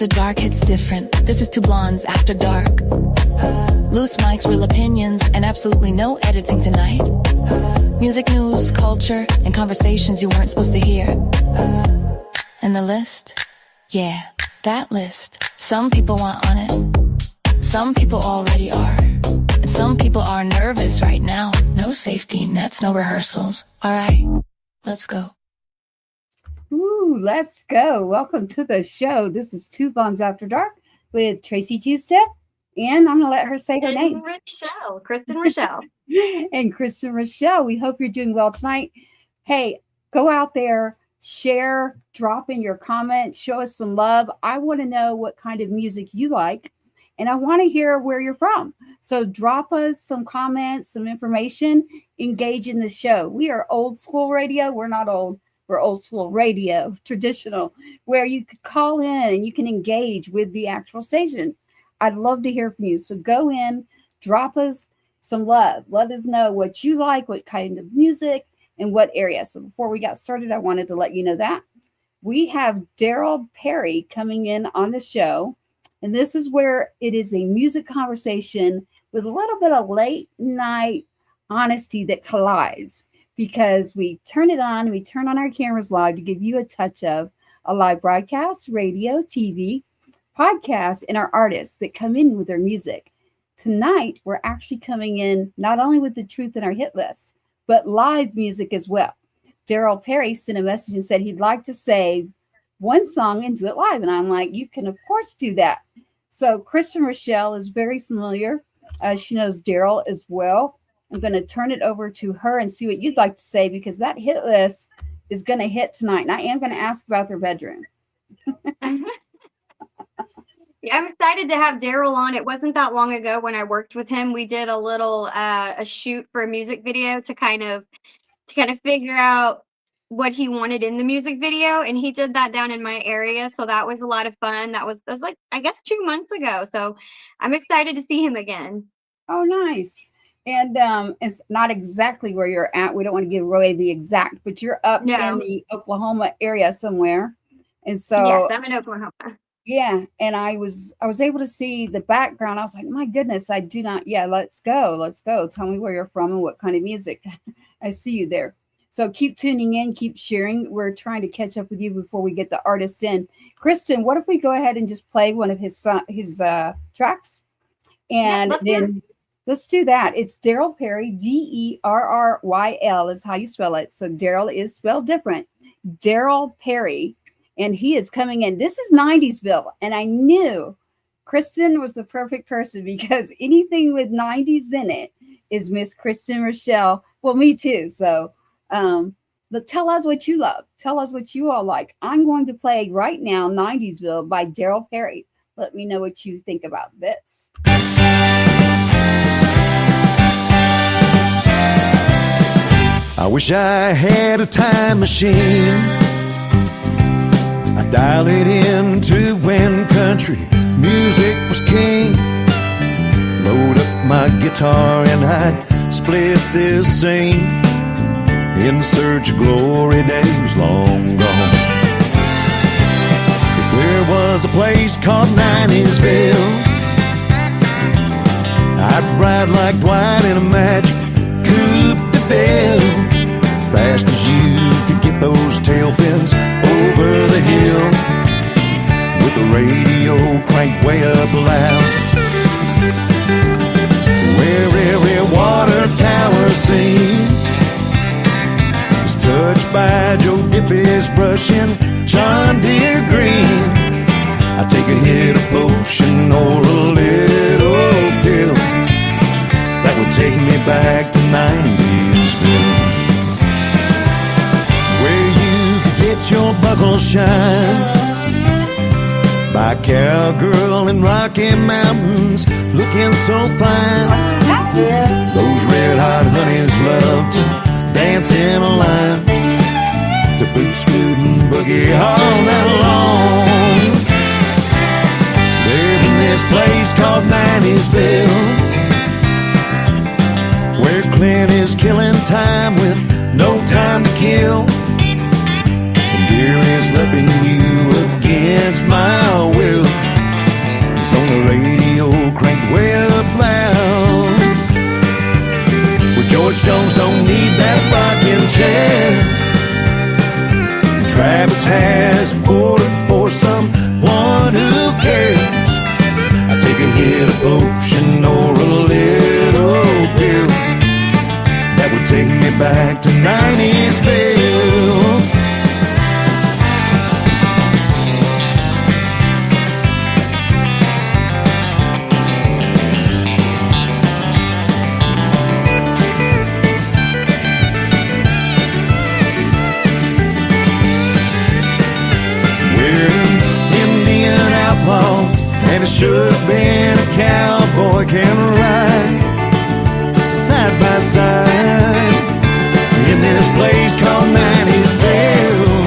after dark hits different. This is Two Blondes After Dark. Loose mics, real opinions, and absolutely no editing tonight. Music news, culture, and conversations you weren't supposed to hear. And the list? Yeah, that list. Some people want on it. Some people already are. And some people are nervous right now. No safety nets, no rehearsals. All right, let's go. Ooh, let's go. Welcome to the show. This is Two Blondes After Dark with Tracy Two-Step. And I'm going to let her say her name. Kristen Rachelle. And Kristen Rachelle, we hope you're doing well tonight. Hey, go out there, share, drop in your comments, show us some love. I want to know what kind of music you like, and I want to hear where you're from. So drop us some comments, some information, engage in the show. We are old school radio. We're not old. We're old school radio, traditional, where you could call in and you can engage with the actual station. I'd love to hear from you. So go in, drop us some love. Let us know what you like, what kind of music, and what area. So before we got started, I wanted to let you know that we have Derryl Perry coming in on the show. And this is where it is a music conversation with a little bit of late night honesty that collides, because we turn it on, we turn on our cameras live to give you a touch of a live broadcast, radio, TV, podcast, and our artists that come in with their music. Tonight, we're actually coming in not only with the truth in our hit list, but live music as well. Derryl Perry sent a message and said he'd like to save one song and do it live. And I'm like, you can, of course, do that. So Kristen Rachelle is very familiar. She knows Derryl as well. I'm going to turn it over to her and see what you'd like to say, because that hit list is going to hit tonight. And I am going to ask about their bedroom. Yeah, I'm excited to have Derryl on. It wasn't that long ago when I worked with him. We did a little a shoot for a music video to kind of figure out what he wanted in the music video, and he did that down in my area. So that was a lot of fun. That was like, I guess, 2 months ago. So I'm excited to see him again. Oh, nice. And it's not exactly where you're at. We don't want to give away the exact, but you're up in the Oklahoma area somewhere. And so yes, I'm in Oklahoma. Yeah, and I was able to see the background. I was like, my goodness, I do not. Yeah, let's go. Tell me where you're from and what kind of music. I see you there. So keep tuning in, keep sharing. We're trying to catch up with you before we get the artist in. Kristen, what if we go ahead and just play one of his tracks? And then let's do that. It's Derryl Perry, Derryl is how you spell it. So Derryl is spelled different. Derryl Perry. And he is coming in. This is 90sville. And I knew Kristen was the perfect person, because anything with 90s in it is Miss Kristen Rachelle. Well, me too. So but tell us what you love. Tell us what you all like. I'm going to play right now 90sville by Derryl Perry. Let me know what you think about this. I wish I had a time machine. I dial it into when country music was king. Load up my guitar and I'd split this scene in search of glory days long gone. If there was a place called 90sville, I'd ride like Dwight in a magic coupe de belle. Fast as you could get those tail fins over the hill, with the radio cranked way up loud, where every water tower scene is touched by Joe Diffie's brush in John Deere green. I take a hit of potion or a little pill that would take me back to 90sville, get your buckle shine by cowgirl in Rocky Mountains, looking so fine. Those red hot honeys love to dance in a line, to boot scoot and boogie all night long. There's this place called 90sville, where Clint is killing time with no time to kill. Fear is loving you against my will. Travis has an order for someone who cares. I take a hit of potion or a little pill that would take me back to 90s feel. And it should have been a cowboy can ride side by side in this place called 90'sville,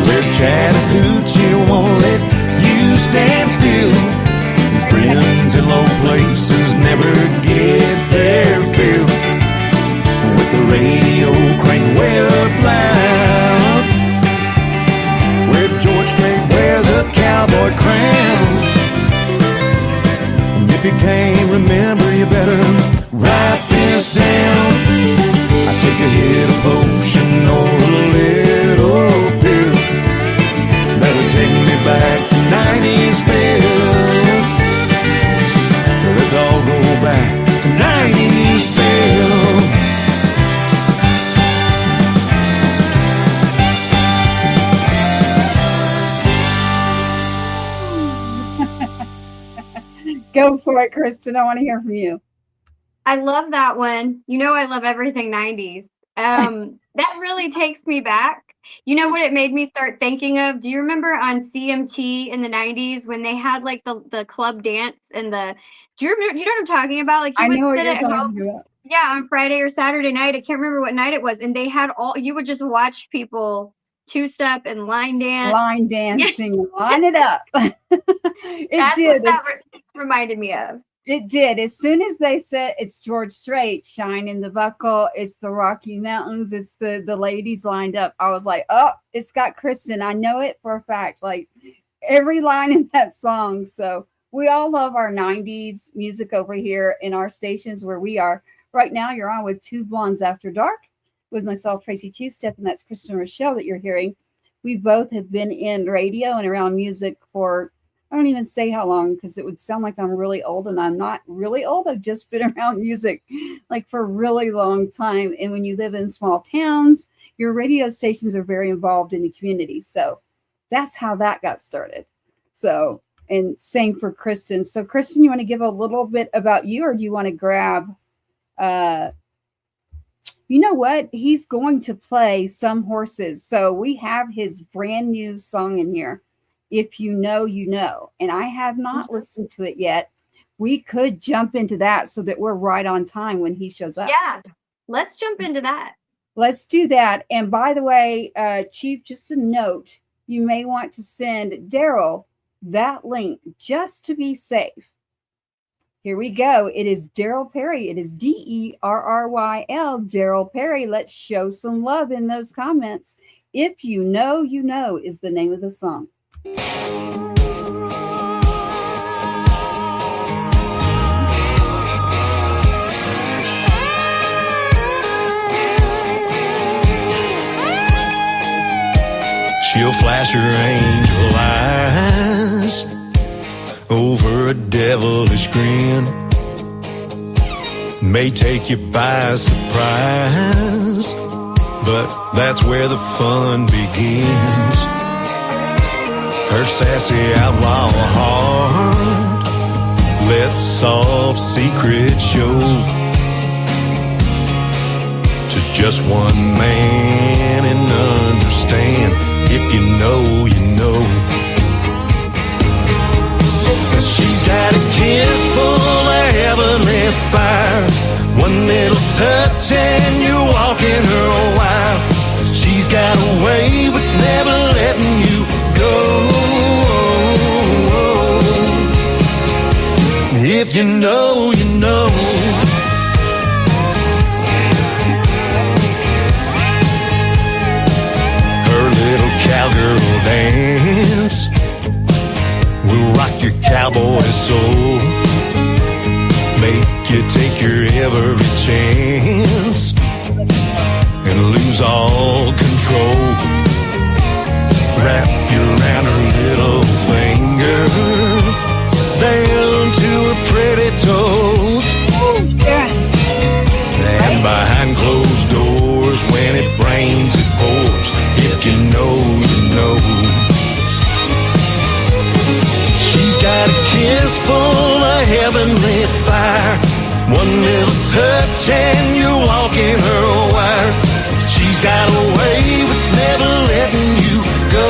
where Chattahoochee won't let you stand still. Friends in low places never get their fill, with the radio cranked way up loud, where George Strait wears a cowboy crown. And if you can't remember, you better write this down. I take a hit of potion or a little pill that'll take me back to 90'sville. Let's all go back to 90'sville. Go for it, Kristen. I want to hear from you. I love that one. You know, I love everything 90s. That really takes me back. You know what it made me start thinking of? Do you remember on CMT in the 90s when they had like the club dance and do you know what I'm talking about? Like I know what you're talking about. Yeah, on Friday or Saturday night. I can't remember what night it was. And they had you would just watch people two-step and line dance. Line dancing, line it up. That's did. what that reminded me of. It did. As soon as they said it's George Strait, Shine in the Buckle, it's the Rocky Mountains, it's the ladies lined up, I was like, oh, it's got Kristen. I know it for a fact. Like every line in that song. So we all love our 90s music over here in our stations where we are. Right now, you're on with Two Blondes After Dark with myself, Tracy Two-Step, and that's Kristen Rachelle that you're hearing. We both have been in radio and around music for, I don't even say how long because it would sound like I'm really old, and I'm not really old. I've just been around music like for a really long time. And when you live in small towns, your radio stations are very involved in the community. So that's how that got started. So, and same for Kristen. So Kristen, you want to give a little bit about you, or do you want to grab, you know what? He's going to play Some Horses. So we have his brand new song in here. If You Know, You Know. And I have not listened to it yet. We could jump into that so that we're right on time when he shows up. Yeah, let's jump into that. Let's do that. And by the way, Chief, just a note, you may want to send Derryl that link just to be safe. Here we go. It is Derryl Perry. It is Derryl, Derryl Perry. Let's show some love in those comments. If You Know, You Know is the name of the song. She'll flash her angel eyes over a devilish grin, may take you by surprise, but that's where the fun begins. Her sassy outlaw heart lets soft secrets show to just one man and understand. If you know, you know. She's got a kiss full of heavenly fire, one little touch and you're walking her a while. She's got a way with never letting you go. If you know, you know. Her little cowgirl dance will rock your cowboy soul, make you take your every chance, and and lose all control. Wrap you around her little finger, down to her pretty toes. And behind closed doors, when it rains, it pours. If you know, you know. She's got a kiss full of heavenly fire. One little touch and you're walking her wire. She's got a way with never letting you go.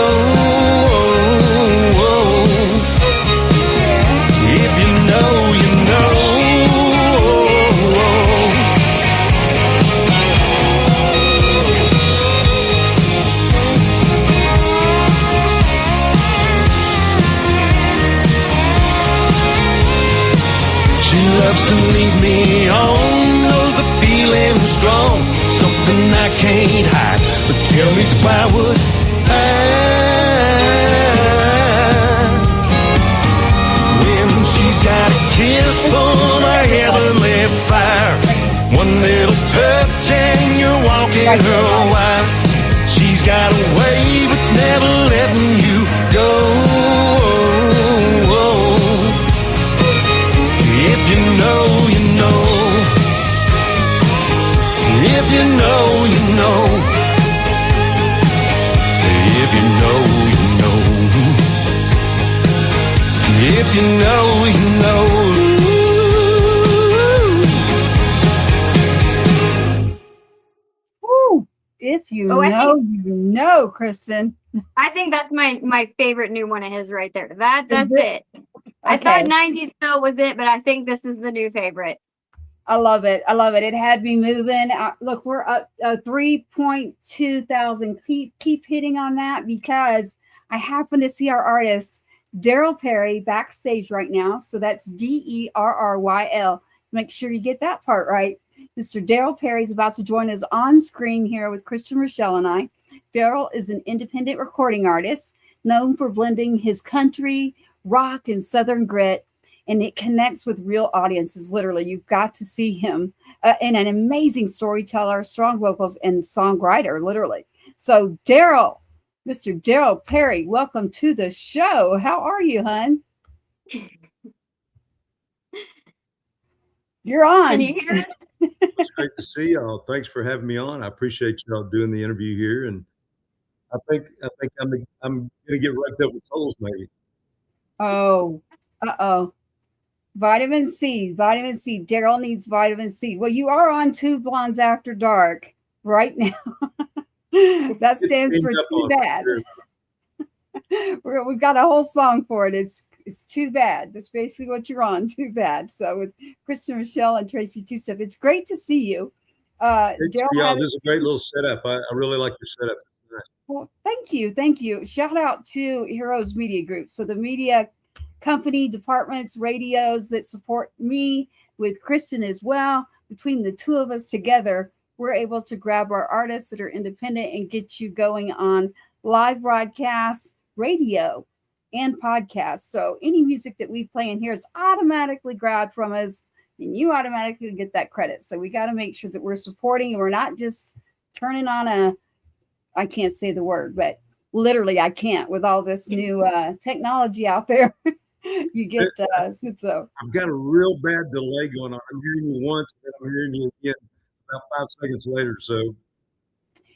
If you know, you know. She loves to lead me on, knows the feeling's strong, something I can't hide. But tell me, why would I? When she's got a kiss full of heavenly fire, one little touch and you're walking her wire. She's got a way with never letting you go. If you know, you know. If you know, you know. If you know, you know. If you know, you know. Woo. If you know, you know, Kristen. I think that's my favorite new one of his right there. That's it. I Okay. thought 90s Phil was it, but I think this is the new favorite. I love it. I love it. It had me moving. Look, we're up 3.2 thousand. Keep hitting on that because I happen to see our artist, Derryl Perry, backstage right now. So that's Derryl. Make sure you get that part right. Mr. Derryl Perry is about to join us on screen here with Kristen Rachelle and I. Derryl is an independent recording artist known for blending his country, rock, and southern grit, and it connects with real audiences. Literally, you've got to see him, and an amazing storyteller, strong vocals, and songwriter, literally. So Derryl, Mr. Derryl Perry, welcome to the show. How are you, hon? You're on. Can you hear us? It's great to see y'all. Thanks for having me on. I appreciate y'all doing the interview here, and I think I'm gonna get wrecked up with tolls maybe. Oh, vitamin C. Derryl needs vitamin C. Well, you are on Two Blondes After Dark right now. That stands for Too Bad. We've got a whole song for it. It's Too Bad. That's basically what you're on. Too Bad. So with Kristen Rachelle and Tracy Two Step, it's great to see you. Derryl, this is a great little setup. I really like your setup. Well, thank you. Shout out to Heroes Media Group. So the media company, departments, radios that support me with Kristen as well. Between the two of us together, we're able to grab our artists that are independent and get you going on live broadcasts, radio, and podcasts. So any music that we play in here is automatically grabbed from us, and you automatically get that credit. So we got to make sure that we're supporting, and we're not just turning on I can't say the word, but literally I can't with all this new technology out there. You get so. I've got a real bad delay going on. I'm hearing you once, and I'm hearing you again about 5 seconds later. So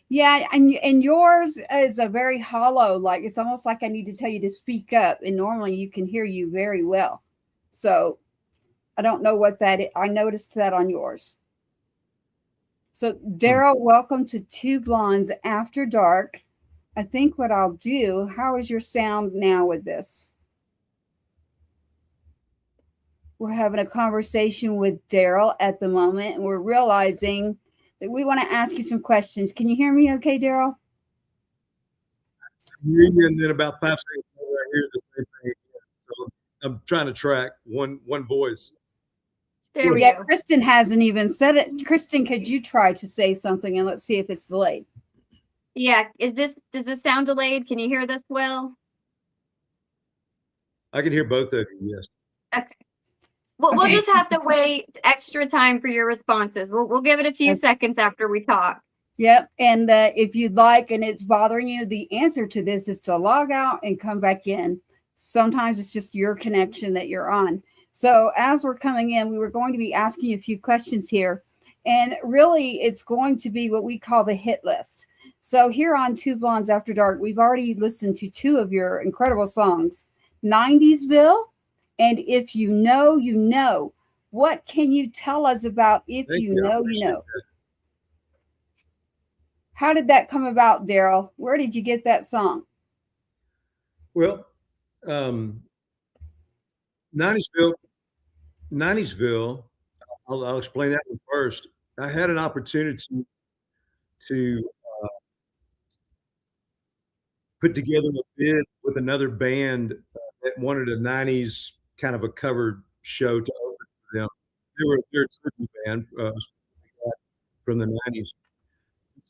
yeah, and yours is a very hollow, like it's almost like I need to tell you to speak up, and normally you can hear you very well. So I don't know what that is. I noticed that on yours. So Derryl, welcome to Two Blondes After Dark. I think what I'll do, how is your sound now with this? We're having a conversation with Derryl at the moment, and we're realizing that we want to ask you some questions. Can you hear me okay, Derryl? I'm hearing you, and then about 5 seconds later, I hear the same thing again. So I'm trying to track one voice. There we Yeah, go. Kristen hasn't even said it. Kristen, could you try to say something, and let's see if it's delayed? Yeah. Does this sound delayed? Can you hear this well? I can hear both of you, yes. Okay. We'll Okay. just have to wait extra time for your responses. We'll give it a few That's- seconds after we talk. Yep. And if you'd like and it's bothering you, the answer to this is to log out and come back in. Sometimes it's just your connection that you're on. So as we're coming in, we were going to be asking you a few questions here. And really, it's going to be what we call the hit list. So here on Two Blondes After Dark, we've already listened to two of your incredible songs, 90'sville and If You Know, You Know. What can you tell us about If Thank You you. I Know, You appreciate Know? that. How did that come about, Derryl? Where did you get that song? Well, 90'sville, 90'sville, I'll explain that one first. I had an opportunity to put together a bid with another band that wanted a 90s kind of a cover show to open for them. They're a tribute band from the 90s.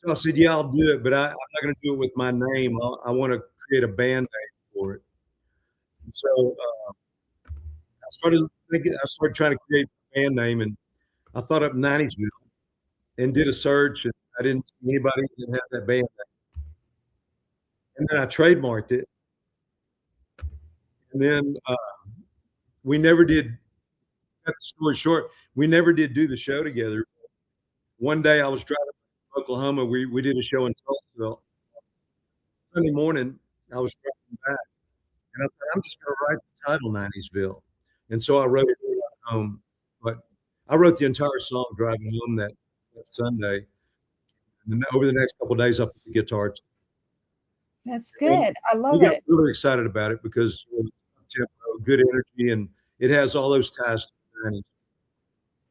So I said, yeah, I'll do it, but I'm not going to do it with my name. I want to create a band name for it. And so I started thinking, I started trying to create a band name, and I thought up 90s and did a search, and I didn't see anybody that had that band name. And then I trademarked it. And then we never did, cut the story short, we never did do the show together. One day I was driving to Oklahoma. We did a show in Tulsa. Sunday morning, I was driving back, and I thought, I'm just going to write the title 90'sville. And so I wrote it home. But I wrote the entire song driving home that Sunday. And then over the next couple of days, I put the guitar to it. That's And good. I love we got it. really excited about it because good energy, and it has all those ties to the 90s.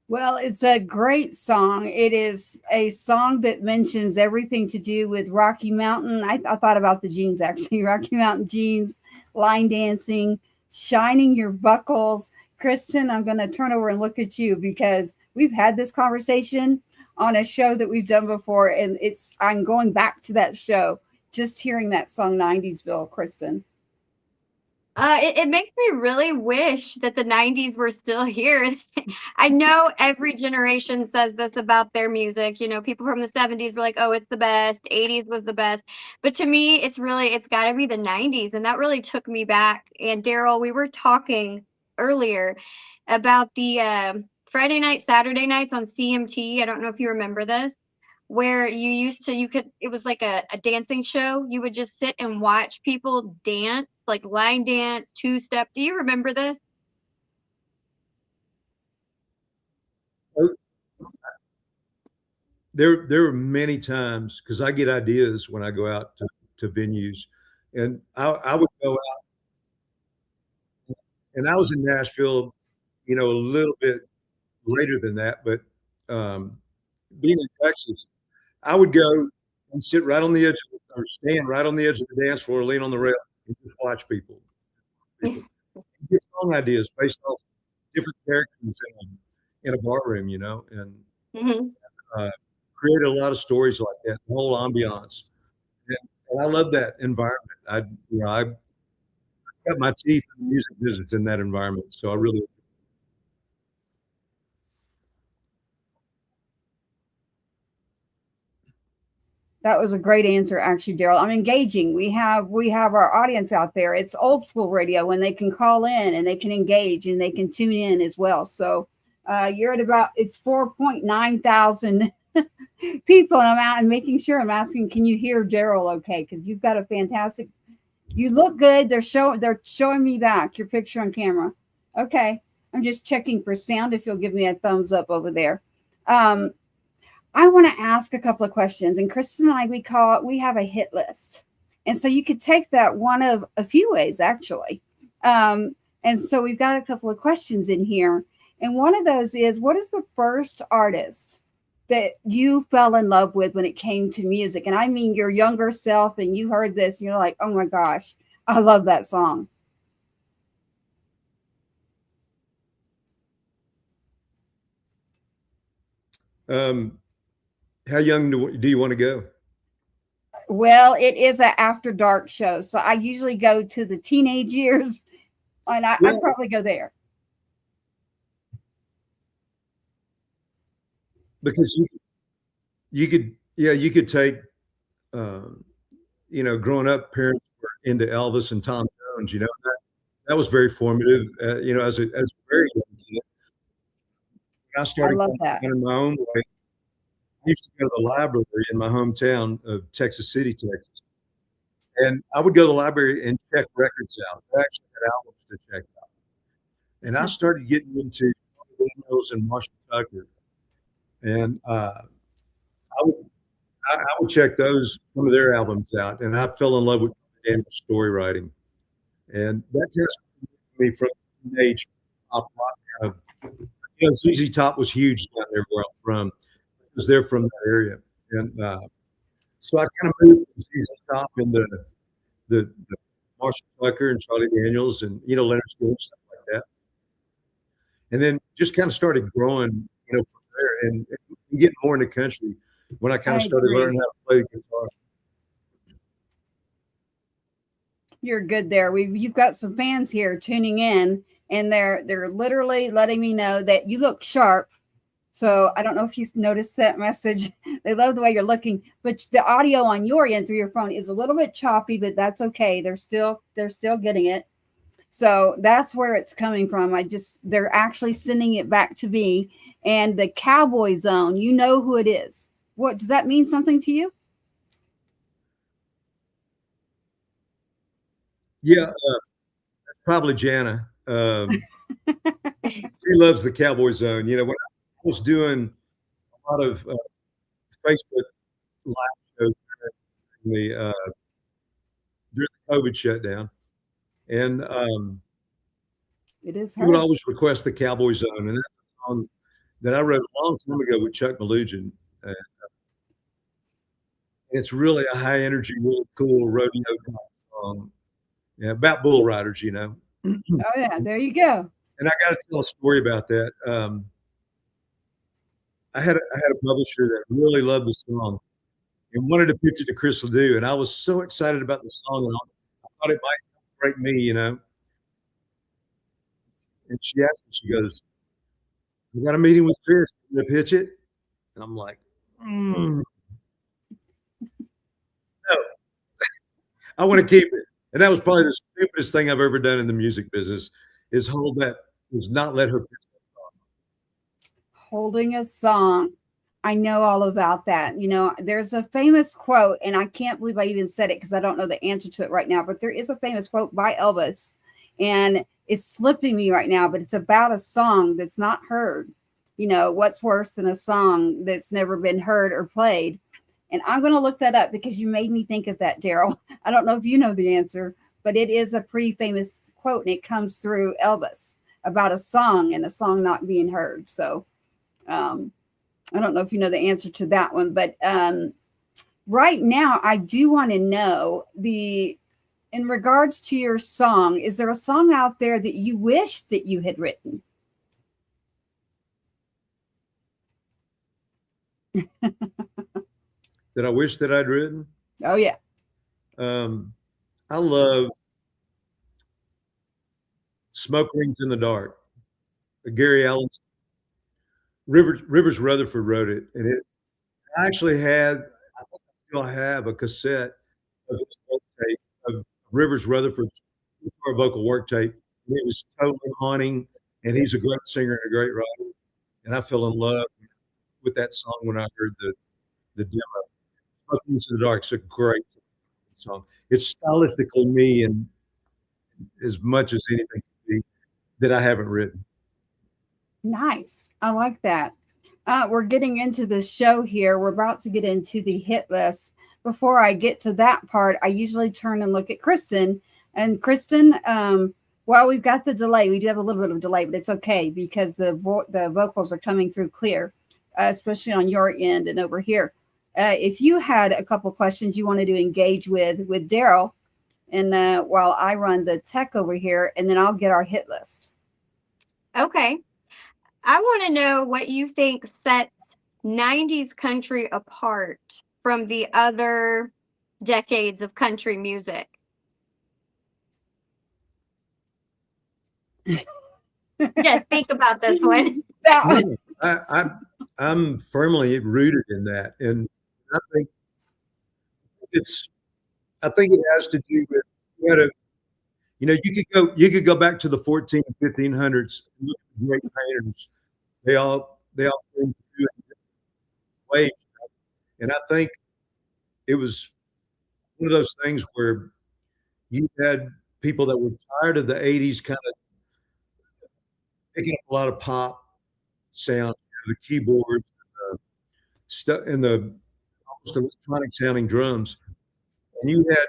Well, it's a great song. It is a song that mentions everything to do with Rocky Mountain. I thought about the jeans actually, Rocky Mountain jeans, line dancing, shining your buckles. Kristen, I'm going to turn over and look at you because we've had this conversation on a show that we've done before, and I'm going back to that show just hearing that song 90'sville, Kristen. It makes me really wish that the 90s were still here. I know every generation says this about their music. You know, people from the 70s were like, oh, it's the best. 80s was the best. But to me, it's got to be the 90s. And that really took me back. And Derryl, we were talking earlier about the Friday night, Saturday nights on CMT. I don't know if you remember this, where it was like a dancing show. You would just sit and watch people dance, like line dance, two-step. Do you remember this? There were many times because I get ideas when I go out to venues, and I would go out, and I was in Nashville, a little bit later than that, but being in Texas, I would go and sit right on the edge or stand right on the edge of the dance floor, lean on the rail, and just watch people. Get song ideas based off different characters in a bar room, and Mhm. created a lot of stories like that, the whole ambiance. And I love that environment. I got my teeth in music business in that environment, so I really. That was a great answer, actually, Derryl. I'm engaging. We have our audience out there. It's old school radio when they can call in and they can engage and they can tune in as well. So you're at it's 4.9 thousand people, and I'm out and making sure I'm asking, can you hear Derryl okay? Because you've got a fantastic. You look good. They're showing me back your picture on camera. Okay, I'm just checking for sound. If you'll give me a thumbs up over there. I want to ask a couple of questions, and Kristen and I, we have a hit list. And so you could take that one of a few ways, actually. And so we've got a couple of questions in here. And one of those is, what is the first artist that you fell in love with when it came to music? And I mean your younger self, and you heard this, and you're like, oh my gosh, I love that song. How young do you want to go? Well, it is an after dark show, so I usually go to the teenage years, and I'd probably go there. Because you could Yeah, you could take, growing up, parents were into Elvis and Tom Jones. That was very formative. As a very young kid, when I I started love going that. in my own way. I used to go to the library in my hometown of Texas City, Texas, and I would go to the library and check records out. I actually had albums to check out, and I started getting into Daniels and Marshall Tucker, and I would I would check some of their albums out, and I fell in love with Daniel's story writing, and that just me from teenage pop rock kind of. ZZ Top was huge down there where I'm from. Because they're from that area, and so I kind of moved from ZZ Top into the Marshall Tucker and Charlie Daniels and Leonard Skinner, stuff like that, and then just kind of started growing, from there and getting more into country when I kind of I started agree. learning how to play the guitar. You're good there. You've got some fans here tuning in, and they're literally letting me know that you look sharp. So I don't know if you noticed that message. They love the way you're looking, but the audio on your end through your phone is a little bit choppy, but that's okay. They're still getting it. So that's where it's coming from. They're actually sending it back to me. And the Cowboy Zone, you know who it is. What does that mean? Something to you? Yeah, probably Jana. She loves the Cowboy Zone. When I was doing a lot of Facebook live shows during the COVID shutdown, and It is he would her. always request the Cowboy Zone, and that's a song that I wrote a long time ago with Chuck Malugin. It's really a high energy, really cool rodeo song. Yeah, about bull riders. Oh yeah, there you go. And I got to tell a story about that. I had a publisher that really loved the song and wanted to pitch it to Chris Ledoux, and I was so excited about the song, and I thought it might break me. And she asked me, she goes, "We got a meeting with Chris to pitch it," and I'm like, no, I want to keep it. And that was probably the stupidest thing I've ever done in the music business is not let her pitch that Holding a song. I know all about that. There's a famous quote, and I can't believe I even said it because I don't know the answer to it right now, but there is a famous quote by Elvis, and it's slipping me right now, but it's about a song that's not heard. What's worse than a song that's never been heard or played? And I'm going to look that up because you made me think of that, Derryl. I don't know if you know the answer, but it is a pretty famous quote, and it comes through Elvis about a song and a song not being heard. So, I don't know if you know the answer to that one, but right now I do want to know in regards to your song, is there a song out there that you wish that you had written? I wish that I'd written. Oh yeah. I love Smoke Rings in the Dark. Gary Allen. Rivers Rutherford wrote it, and I actually I think I still have a cassette of his work tape of Rivers Rutherford's guitar vocal work tape. And it was totally haunting, and he's a great singer and a great writer. And I fell in love with that song when I heard the demo. Smoking into the Dark is a great song. It's stylistically me, and as much as anything can be, that I haven't written. Nice. I like that. We're getting into the show here. We're about to get into the hit list. Before I get to that part, I usually turn and look at Kristen. And Kristen, while we've got the delay, we do have a little bit of a delay, but it's okay because the vocals are coming through clear, especially on your end and over here. If you had a couple questions you wanted to engage with Derryl, and while I run the tech over here, and then I'll get our hit list. Okay. I want to know what you think sets 90s country apart from the other decades of country music. Yeah, think about this one. I'm firmly rooted in that, and I think I think it has to do with you had a, you could go back to the 14 and 1500s and look at the great painters. They all came through in different ways. And I think it was one of those things where you had people that were tired of the 80s kind of picking up a lot of pop sound, the keyboards, stuff, and the almost electronic sounding drums. And you had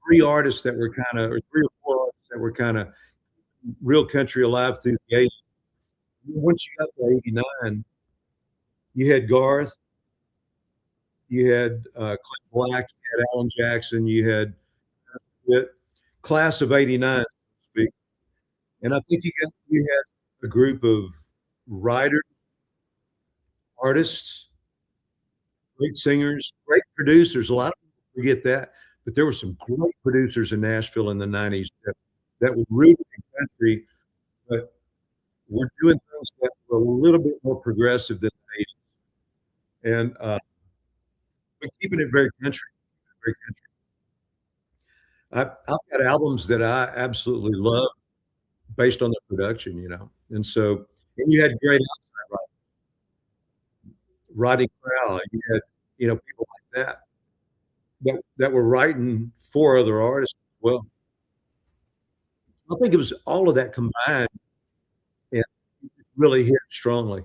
three artists that were kind of, or three or four artists that were kind of real country alive through the 80s. Once you got to 89, you had Garth, you had Clint Black, you had Alan Jackson, you had the class of 89, so to speak. And I think you had a group of writers, artists, great singers, great producers. A lot of people forget that, but there were some great producers in Nashville in the 90s that were rooted in country, but were doing things that were a little bit more progressive than the 80s. And but keeping it very country, very country. I've got albums that I absolutely love based on the production, and so and you had great outside Rodney Crowell, you had people like that were writing for other artists as well. I think it was all of that combined and it really hit strongly.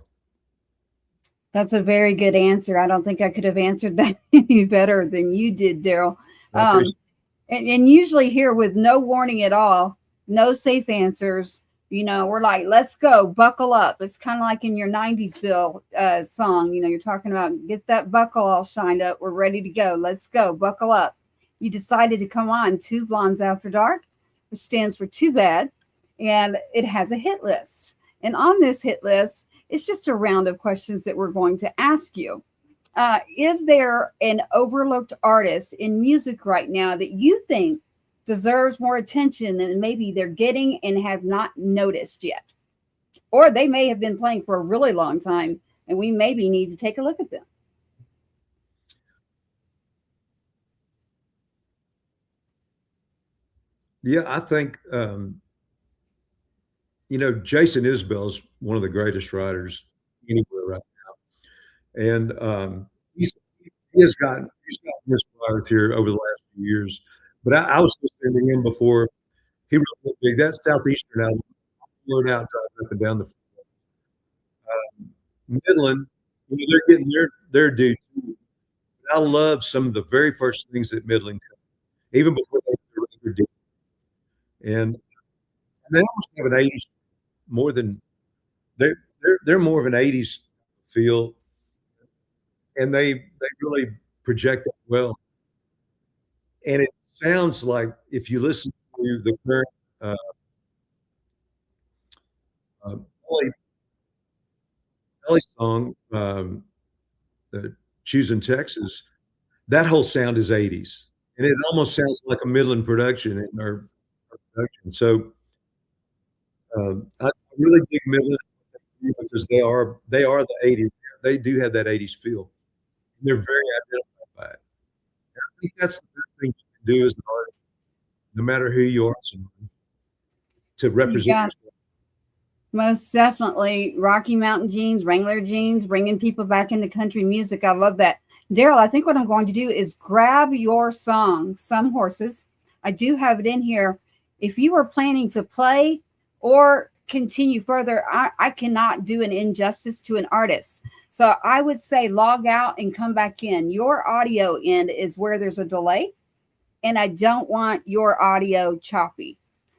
That's a very good answer. I don't think I could have answered that any better than you did, Derryl. And usually here with no warning at all, no safe answers, we're like, let's go, buckle up. It's kind of like in your 90s Bill song, you're talking about get that buckle all shined up. We're ready to go. Let's go, buckle up. You decided to come on Two Blondes After Dark, which stands for Too Bad, and it has a hit list. And on this hit list, it's just a round of questions that we're going to ask you. Is there an overlooked artist in music right now that you think deserves more attention than maybe they're getting and have not noticed yet? Or they may have been playing for a really long time and we maybe need to take a look at them. Yeah, I think, Jason Isbell's one of the greatest writers anywhere right now. And he's gotten inspired here over the last few years. But I was listening to him before he wrote big. That Southeastern album, blurred out, drive up and down the Midland, they're getting their due too. I love some of the very first things that Midland did, even before they did the record deal. And they almost have an 80s more than they're more of an 80s feel, and they really project it well. And it sounds like if you listen to the current Ellie song, Choosing Texas, that whole sound is 80s. And it almost sounds like a Midland production in our production. So I really dig Midland because they are the 80s. They do have that 80s feel. And they're very identified by it. And I think that's the best thing you can do as an artist, no matter who you are, to represent yourself. Most definitely. Rocky Mountain jeans, Wrangler jeans, bringing people back into country music. I love that. Derryl, I think what I'm going to do is grab your song, Some Horses. I do have it in here. If you were planning to play or continue further, I cannot do an injustice to an artist. So I would say log out and come back in. Your audio end is where there's a delay, and I don't want your audio choppy.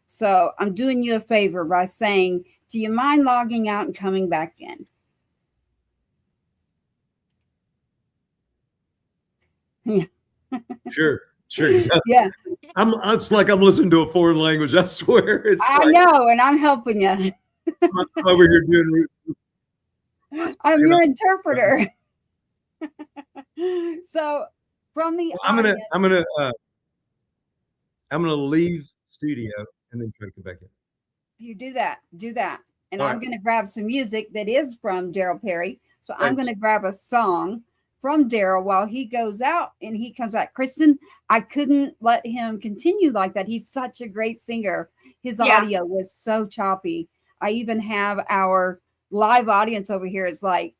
So I'm doing you a favor by saying, do you mind logging out and coming back in? Yeah. Sure. Yeah. It's like I'm listening to a foreign language. I swear. I know, and I'm helping you. I'm over here doing. I'm your interpreter. So from the I'm gonna leave studio and then try to come back in. You do that. And All I'm right. going to grab some music that is from Derryl Perry. So I'm going to grab a song from Derryl while he goes out and he comes back. Kristen, I couldn't let him continue like that. He's such a great singer. His audio was so choppy. I even have our live audience over here is like,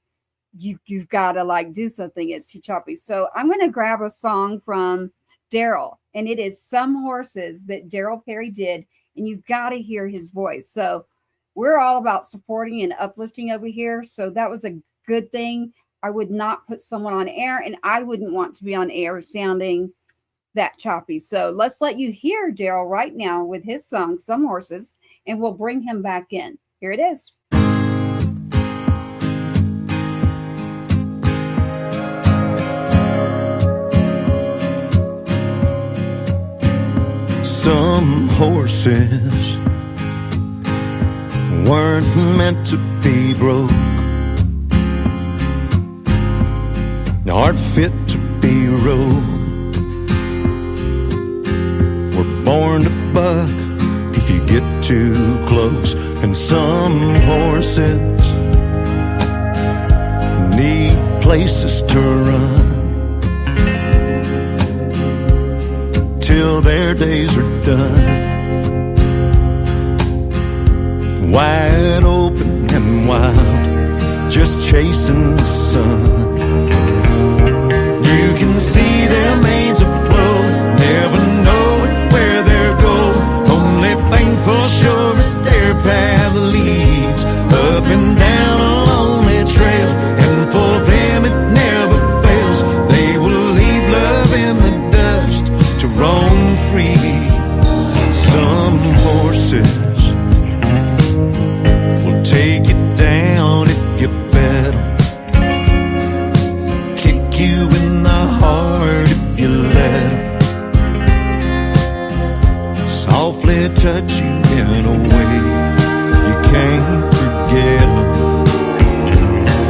you've got to like do something. It's too choppy. So I'm going to grab a song from Derryl, and it is Some Horses that Derryl Perry did, and you've got to hear his voice. So we're all about supporting and uplifting over here. So that was a good thing. I would not put someone on air, and I wouldn't want to be on air sounding that choppy. So let's let you hear Derryl right now with his song, Some Horses, and we'll bring him back in. Here it is. Some horses weren't meant to be broke, aren't fit to be rode. We're born to buck if you get too close. And some horses need places to run till their days are done. Wide open and wild, just chasing the sun. You can see their manes afloat, never knowing where they're going. Only thing for sure is their path leads up and down a lonely trail. And for them it never fails, they will leave love in the dust to roam free. Some horses will take you down if you bet 'em, kick you in the heart if you let 'em, softly touch you in a way you can't forget 'em.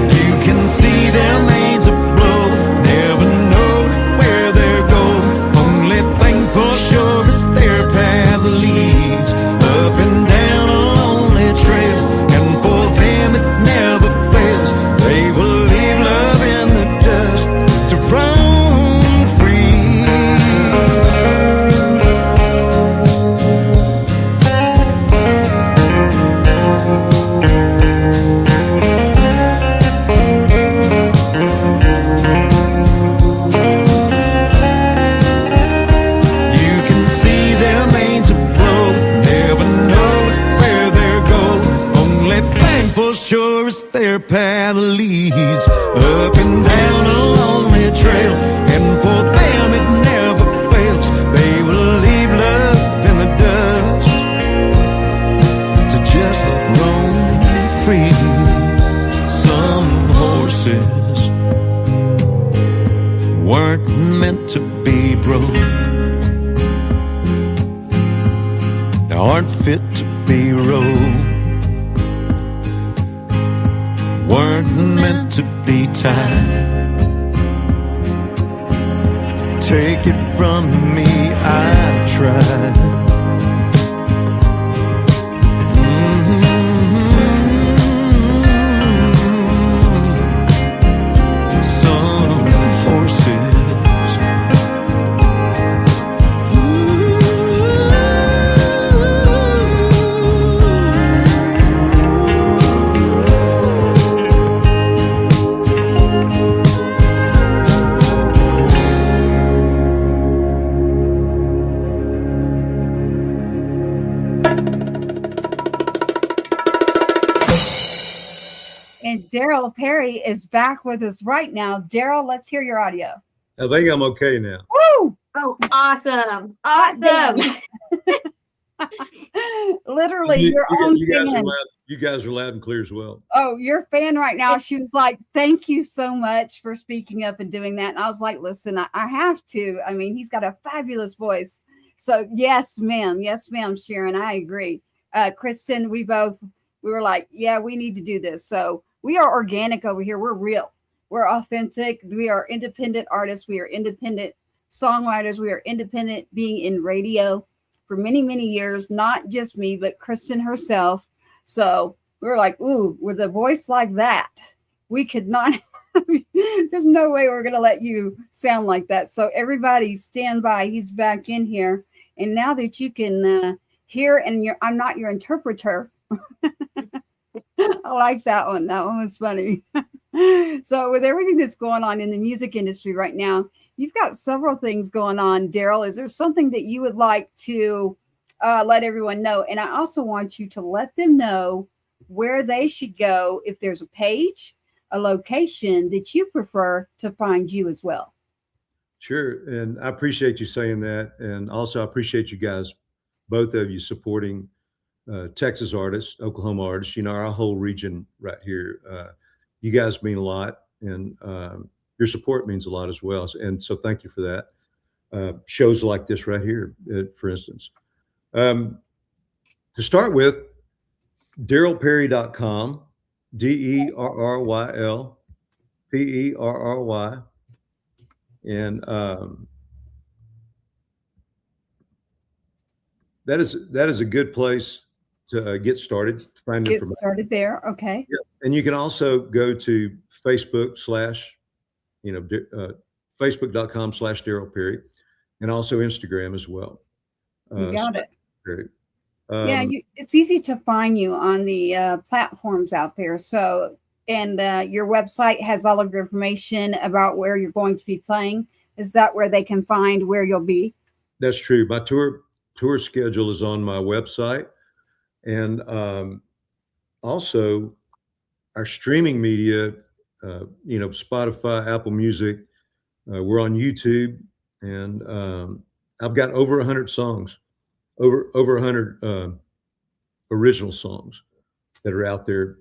You can see their manes aglow, never know where they're going. Only thing for sure is their path leads up and down a lonely trail. And for them it never fails, they will leave love in the dust to roam free. You can see their manes aglow, never know where they're going. Only thing for sure is their path leads up and down a lonely trail. And for them it never fails, they will leave love in the dust to just roam free. Some horses weren't meant to be broke, aren't fit to be rode, weren't meant to be tied. Take it from me, I tried. Some horses And Derryl Perry is back with us right now. Derryl, let's hear your audio. I think I'm okay now. Woo! Oh, awesome. Damn. Awesome. Literally, your own fan. You guys are loud and clear as well. Oh, your fan right now. She was like, thank you so much for speaking up and doing that. And I was like, listen, I have to. I mean, he's got a fabulous voice. So yes, ma'am. Yes, ma'am, Sharon. I agree. Kristen, we were like, yeah, we need to do this. So we are organic over here. We're real. We're authentic. We are independent artists. We are independent songwriters. We are independent being in radio for many, many years. Not just me, but Kristen herself. So we were like, ooh, with a voice like that, we could not There's no way we're going to let you sound like that. So everybody stand by. He's back in here. And now that you can hear, and I'm not your interpreter. I like that one. That one was funny. So with everything that's going on in the music industry right now, you've got several things going on, Derryl. Is there something that you would like to let everyone know? And I also want you to let them know where they should go if there's a page, a location that you prefer to find you as well. Sure. And I appreciate you saying that. And also, I appreciate you guys, both of you, supporting Texas artists, Oklahoma artists, our whole region right here. You guys mean a lot, and your support means a lot as well. And so thank you for that. Shows like this right here, for instance. To start with, DerrylPerry.com, DerrylPerry. And that is a good place to get started. Find get started there. Okay. Yeah. And you can also go to Facebook/ Facebook.com/DerrylPerry, and also Instagram as well. You got it. Perry. Yeah, it's easy to find you on the platforms out there. So, and your website has all of your information about where you're going to be playing. Is that where they can find where you'll be? That's true. My tour schedule is on my website, and also our streaming media. Spotify, Apple Music. We're on YouTube, and I've got over 100 songs, over 100 original songs that are out there.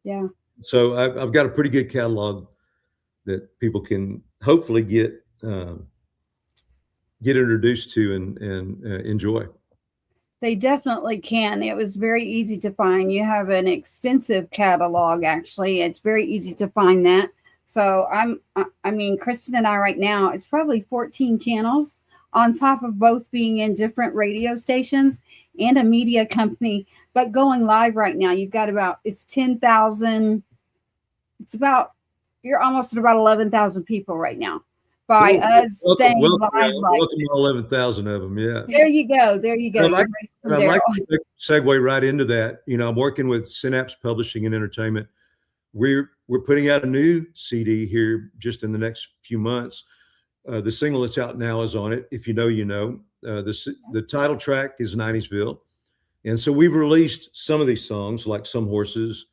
Yeah. So I've got a pretty good catalog that people can hopefully get introduced to and enjoy. They definitely can. It was very easy to find. You have an extensive catalog, actually. It's very easy to find that. So Kristen and I right now, it's probably 14 channels on top of both being in different radio stations and a media company. But going live right now, you've got it's 10,000. You're almost at about 11,000 people right now. By us staying live. Welcome to 11,000 of them. Yeah. There you go. I'd like to segue right into that. I'm working with Synapse Publishing and Entertainment. We're putting out a new CD here just in the next few months. The single that's out now is on it. If you know, you know. The title track is 90'sville. And so we've released some of these songs, like Some Horses.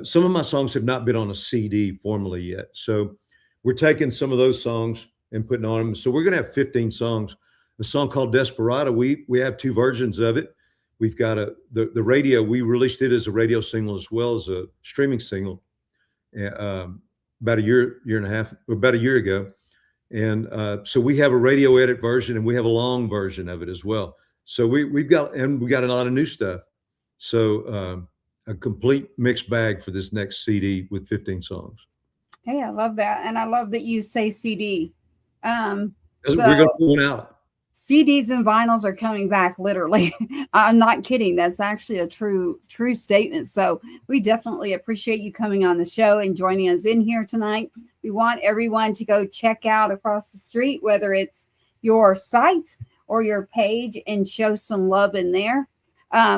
Some of my songs have not been on a CD formally yet. So we're taking some of those songs and putting on them. So we're going to have 15 songs. A song called Desperado. We have two versions of it. We've got the radio. We released it as a radio single as well as a streaming single about a year and a half, about a year ago. And so we have a radio edit version, and we have a long version of it as well. So we got a lot of new stuff. So a complete mixed bag for this next CD with 15 songs. Hey, I love that. And I love that you say CD. We're going to pull one out. CDs and vinyls are coming back, literally. I'm not kidding. That's actually a true statement. So we definitely appreciate you coming on the show and joining us in here tonight. We want everyone to go check out across the street, whether it's your site or your page, and show some love in there.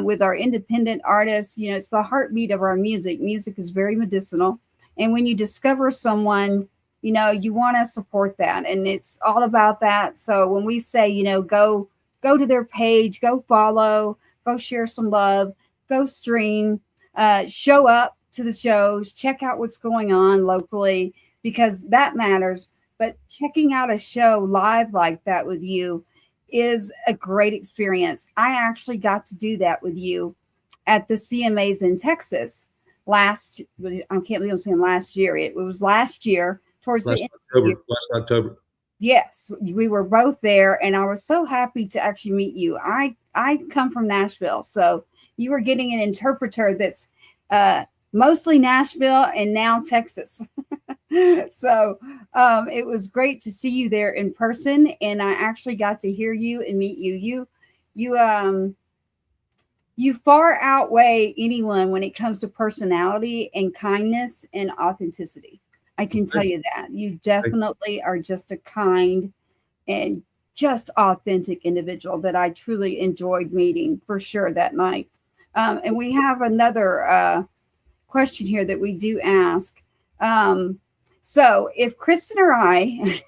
With our independent artists, it's the heartbeat of our music. Music is very medicinal. And when you discover someone, you want to support that. And it's all about that. So when we say, go to their page, go follow, go share some love, go stream, show up to the shows, check out what's going on locally, because that matters. But checking out a show live like that with you is a great experience. I actually got to do that with you at the CMAs in Texas I can't believe I'm saying last year. It was last year towards the end of the year. Last October. Yes, we were both there, and I was so happy to actually meet you. I come from Nashville, so you were getting an interpreter that's mostly Nashville and now Texas. So it was great to see you there in person, and I actually got to hear you and meet you. You far outweigh anyone when it comes to personality and kindness and authenticity. I can tell you that. You definitely are just a kind and just authentic individual that I truly enjoyed meeting for sure that night. And we have another question here that we do ask. So if Kristen or I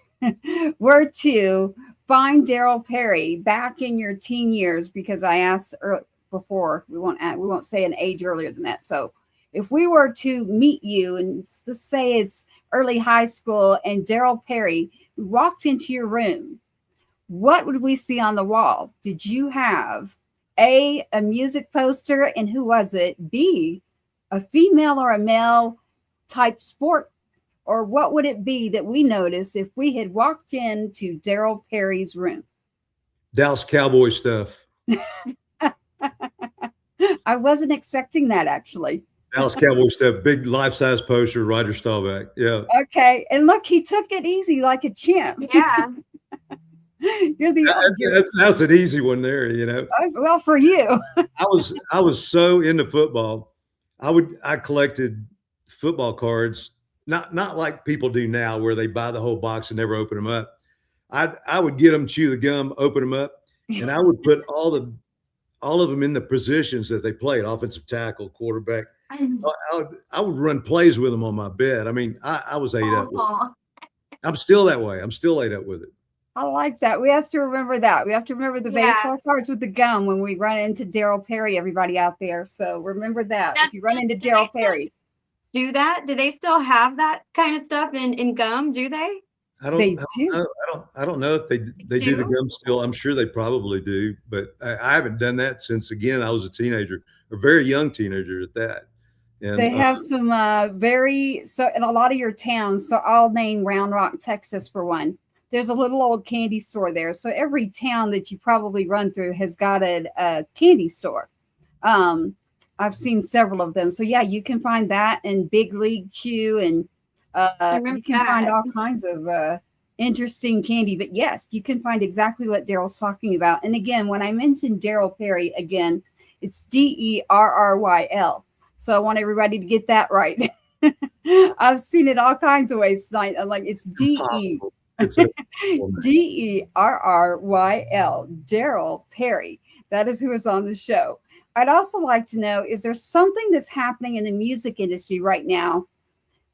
were to find Derryl Perry back in your teen years, because I asked before, we won't say an age earlier than that. So if we were to meet you, and let's say it's early high school, and Derryl Perry walked into your room, what would we see on the wall? Did you have A, a music poster, and who was it? B, a female or a male type sport? Or what would it be that we noticed if we had walked into Derryl Perry's room? Dallas Cowboy stuff. I wasn't expecting that, actually. Dallas Cowboy stuff, big life-size poster, Roger Staubach. Yeah. Okay. And look, he took it easy like a champ. Yeah. That's an easy one there, you know. Well, for you. I was so into football. I collected football cards, not like people do now where they buy the whole box and never open them up. I would get them, chew the gum, open them up, and I would put all of them in the positions that they played: offensive tackle, quarterback. I would run plays with them on my bed. I mean, I was ate up with it. I'm still that way. I'm still ate up with it. I like that. We have to remember that. We have to remember the baseball cards with the gum when we run into Derryl Perry, everybody out there. So remember that. If you run into Derryl Perry. Do that? Do they still have that kind of stuff in gum? Do they? I don't know if they do the gum still. I'm sure they probably do, but I haven't done that since, again, I was a teenager, a very young teenager at that. And they have some in a lot of your towns. So I'll name Round Rock, Texas for one. There's a little old candy store there. So every town that you probably run through has got a candy store. I've seen several of them. So yeah, you can find that in Big League Chew, and you can find all kinds of interesting candy. But yes, you can find exactly what Derryl's talking about. And again, when I mentioned Derryl Perry, again, it's Derryl. So I want everybody to get that right. I've seen it all kinds of ways tonight. I'm like, it's Derryl, Derryl Perry. That is who is on the show. I'd also like to know, is there something that's happening in the music industry right now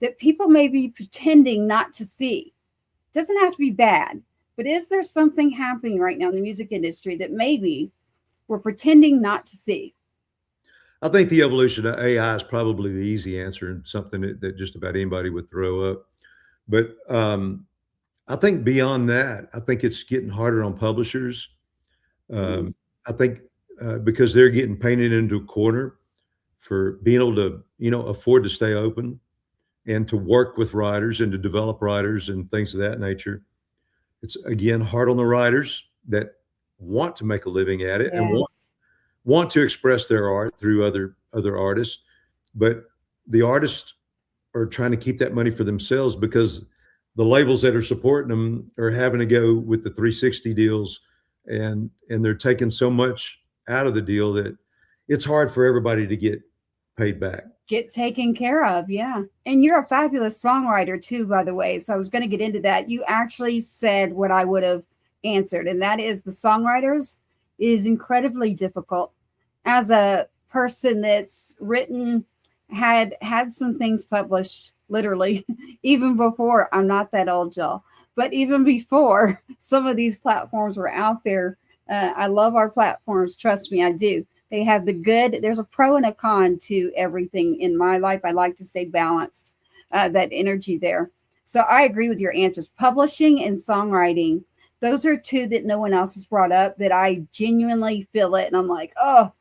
that people may be pretending not to see? It doesn't have to be bad, but is there something happening right now in the music industry that maybe we're pretending not to see? I think the evolution of AI is probably the easy answer, and something that just about anybody would throw up. But I think beyond that, I think it's getting harder on publishers. I think because they're getting painted into a corner for being able to, afford to stay open and to work with writers and to develop writers and things of that nature. It's, again, hard on the writers that want to make a living at it. Yes. And want to express their art through other artists, but the artists are trying to keep that money for themselves because the labels that are supporting them are having to go with the 360 deals, and they're taking so much out of the deal that it's hard for everybody to get paid back. Get taken care of, yeah. And you're a fabulous songwriter too, by the way. So I was going to get into that. You actually said what I would have answered, and that is the songwriters is incredibly difficult. As a person that's written, had some things published, literally, even before, I'm not that old, y'all, but even before some of these platforms were out there. I love our platforms. Trust me, I do. They have the good. There's a pro and a con to everything in my life. I like to stay balanced, that energy there. So I agree with your answers. Publishing and songwriting, those are two that no one else has brought up that I genuinely feel it. And I'm like, oh,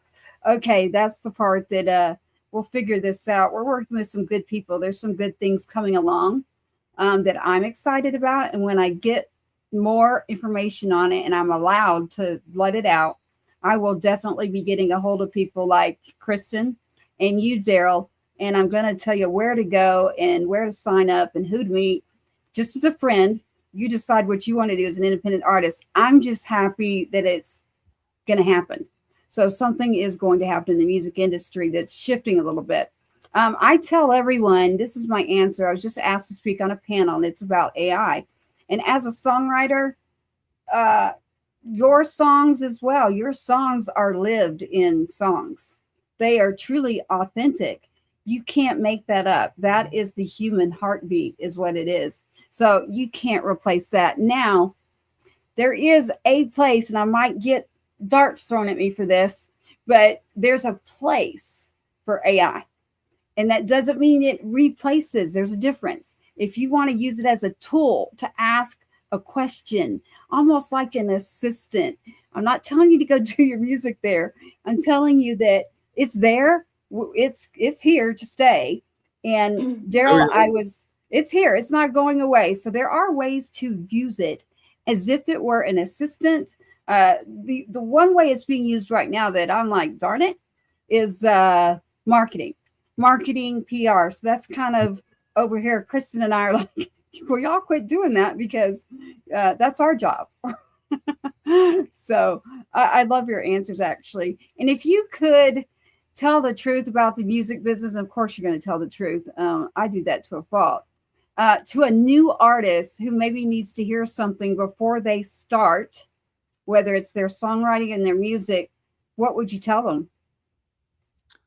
okay, that's the part that we'll figure this out. We're working with some good people. There's some good things coming along that I'm excited about. And when I get more information on it and I'm allowed to let it out, I will definitely be getting a hold of people like Kristen and you, Derryl. And I'm going to tell you where to go and where to sign up and who to meet. Just as a friend, you decide what you want to do as an independent artist. I'm just happy that it's going to happen. So something is going to happen in the music industry that's shifting a little bit. I tell everyone, this is my answer. I was just asked to speak on a panel, and it's about AI. And as a songwriter, your songs as well, your songs are lived in songs. They are truly authentic. You can't make that up. That is the human heartbeat, is what it is. So you can't replace that. Now, there is a place, and I might get darts thrown at me for this, but there's a place for AI. And that doesn't mean it replaces. There's a difference. If you want to use it as a tool to ask a question, almost like an assistant, I'm not telling you to go do your music there. I'm telling you that it's there. It's here to stay. And Derryl, it's here. It's not going away. So there are ways to use it as if it were an assistant. The one way it's being used right now that I'm like, darn it, is marketing, PR. So that's kind of over here. Kristen and I are like, well, y'all quit doing that because that's our job. So I love your answers, actually. And if you could tell the truth about the music business, of course you're going to tell the truth. I do that to a fault. To a new artist who maybe needs to hear something before they start, whether it's their songwriting and their music, what would you tell them?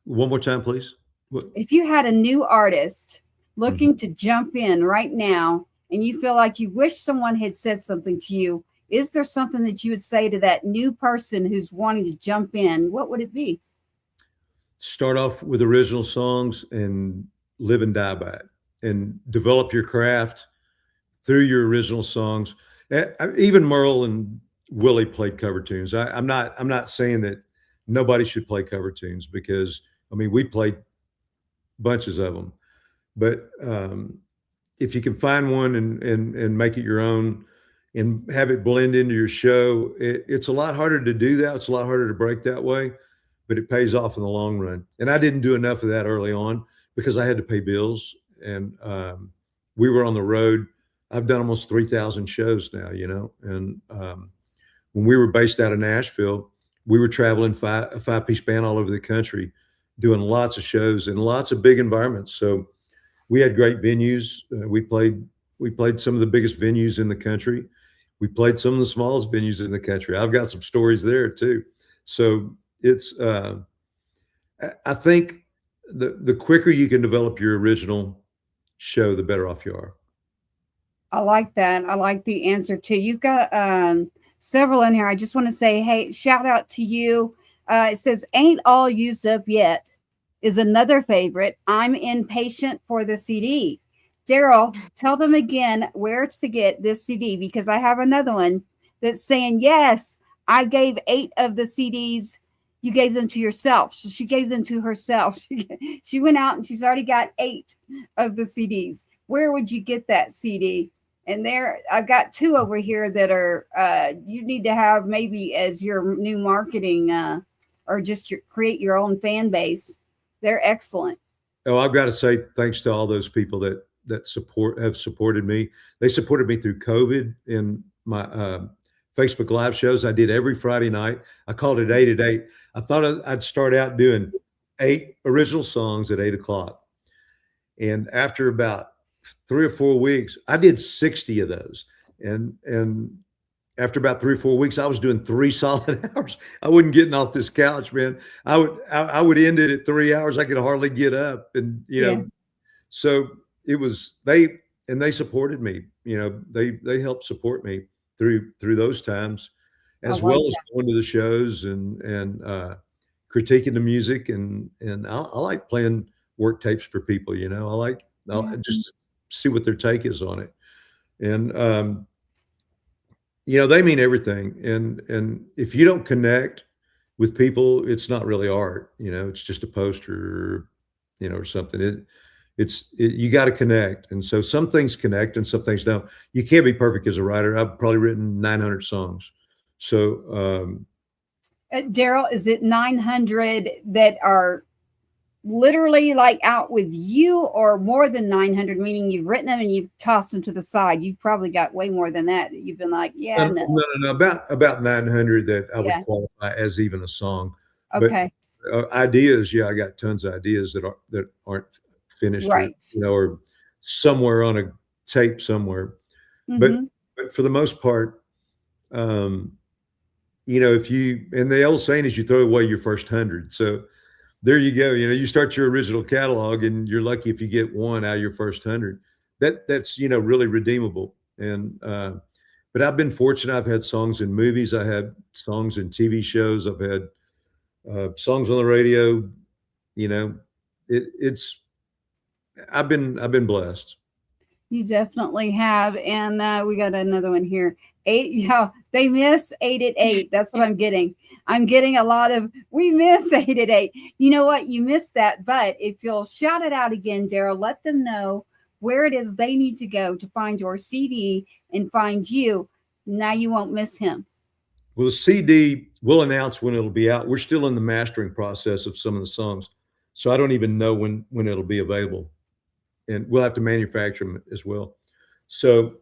One more time, please. What? If you had a new artist looking to jump in right now and you feel like you wish someone had said something to you, is there something that you would say to that new person who's wanting to jump in? What would it be? Start off with original songs and live and die by it, and develop your craft through your original songs. Even Merle and Willie played cover tunes. I'm not saying that nobody should play cover tunes, because I mean, we played bunches of them, but if you can find one and make it your own and have it blend into your show, it's a lot harder to do that. It's a lot harder to break that way, but it pays off in the long run. And I didn't do enough of that early on because I had to pay bills, and we were on the road. I've done almost 3,000 shows now, and when we were based out of Nashville, we were traveling a five-piece band all over the country, doing lots of shows in lots of big environments. So we had great venues. We played some of the biggest venues in the country. We played some of the smallest venues in the country. I've got some stories there too. So it's, I think the quicker you can develop your original show, the better off you are. I like that. I like the answer too. You've got several in here. I just want to say, hey, shout out to you. It says, ain't all used up yet is another favorite. I'm impatient for the CD. Derryl, tell them again where to get this CD, because I have another one that's saying, yes, I gave 8 of the CDs. You gave them to yourself. So she gave them to herself. She went out and she's already got 8 of the CDs. Where would you get that CD? And there, I've got 2 over here that are, you need to have maybe as your new marketing or just create your own fan base. They're excellent. Oh, I've got to say thanks to all those people that have supported me. They supported me through COVID in my Facebook Live shows I did every Friday night. I called it 8 at 8. I thought I'd start out doing 8 original songs at 8 o'clock. And after about 3 or 4 weeks, I did 60 of those. And after about 3 or 4 weeks, I was doing 3 solid hours. I wasn't getting off this couch, man. I would end it at 3 hours. I could hardly get up. And, so it was, they supported me, they helped support me through those times, as well as going to the shows and critiquing the music. And I like playing work tapes for people, I'll just see what their take is on it. And, they mean everything. And if you don't connect with people, it's not really art, it's just a poster, or something. You got to connect. And so some things connect and some things don't. You can't be perfect as a writer. I've probably written 900 songs. So, Derryl, is it 900 that are literally like out with you, or more than 900, meaning you've written them and you've tossed them to the side? You've probably got way more than that. You've been like, no, about 900 that I would qualify as even a song. Okay. Ideas, yeah, I got tons of ideas that aren't finished, Right. or somewhere on a tape somewhere. But Mm-hmm. but for the most part, if and the old saying is you throw away your first 100. So there you go. You start your original catalog, and you're lucky if you get one out of your first 100. That's really redeemable. And but I've been fortunate. I've had songs in movies. I had songs in TV shows. I've had songs on the radio. It's I've been blessed. You definitely have. And we got another one here. 8. Yeah, they miss 8 at 8. That's what I'm getting. I'm getting a lot of we miss 8 at 8. You know what? You missed that. But if you'll shout it out again, Derryl, let them know where it is they need to go to find your CD and find you. Now you won't miss him. Well, the CD we'll announce when it'll be out. We're still in the mastering process of some of the songs, so I don't even know when it'll be available, and we'll have to manufacture them as well. So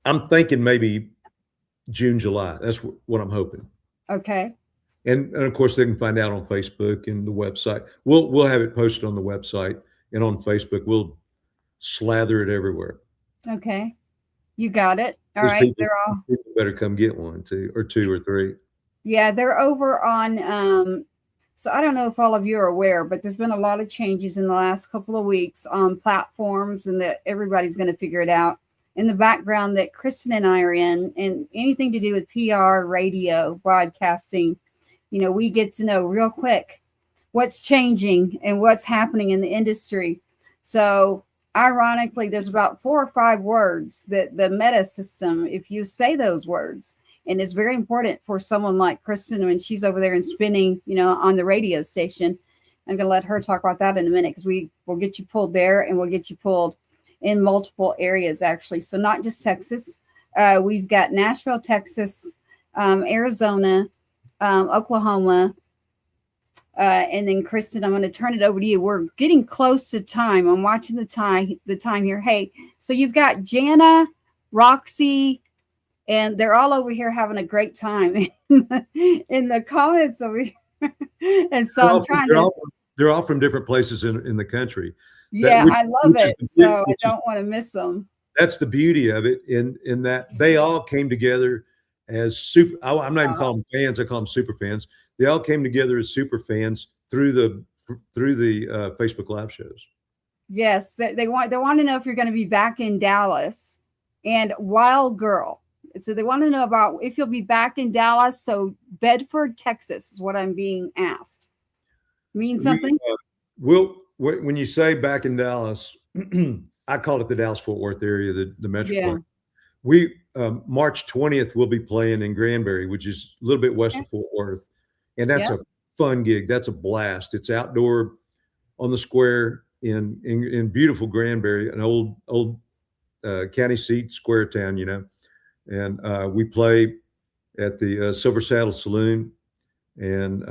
I'm thinking maybe June, July. That's what I'm hoping. Okay. And of course, they can find out on Facebook and the website. We'll have it posted on the website and on Facebook. We'll slather it everywhere. Okay. You got it. All right. They're all people better come get one, two or three. Yeah, they're over on so I don't know if all of you are aware, but there's been a lot of changes in the last couple of weeks on platforms, and that everybody's going to figure it out. In the background that Kristen and I are in, and anything to do with PR, radio, broadcasting, we get to know real quick what's changing and what's happening in the industry. So ironically, there's about 4 or 5 words that the meta system, if you say those words, and it's very important for someone like Kristen when she's over there and spinning, on the radio station. I'm going to let her talk about that in a minute, because we will get you pulled there, and we'll get you pulled in multiple areas, actually. So not just Texas. We've got Nashville, Texas, Arizona, Oklahoma. And then Kristen, I'm going to turn it over to you. We're getting close to time. I'm watching the time here. Hey, so you've got Jana, Roxy, and they're all over here having a great time in the comments over here. And so they're all from different places in the country. Yeah, I love it. So I don't want to miss them. That's the beauty of it, in that they all came together as super. I'm not even calling them fans. I call them super fans. They all came together as super fans through the Facebook Live shows. Yes, they want to know if you're going to be back in Dallas, and Wild Girl. So they want to know about if you'll be back in Dallas. So Bedford, Texas is what I'm being asked. Mean something? When you say back in Dallas, I call it the Dallas-Fort Worth area, the metroplex. Yeah. We March 20th we'll be playing in Granbury, which is a little bit west of Fort Worth, and that's a fun gig. That's a blast. It's outdoor on the square in beautiful Granbury, an old county seat square town, and we play at the Silver Saddle Saloon, and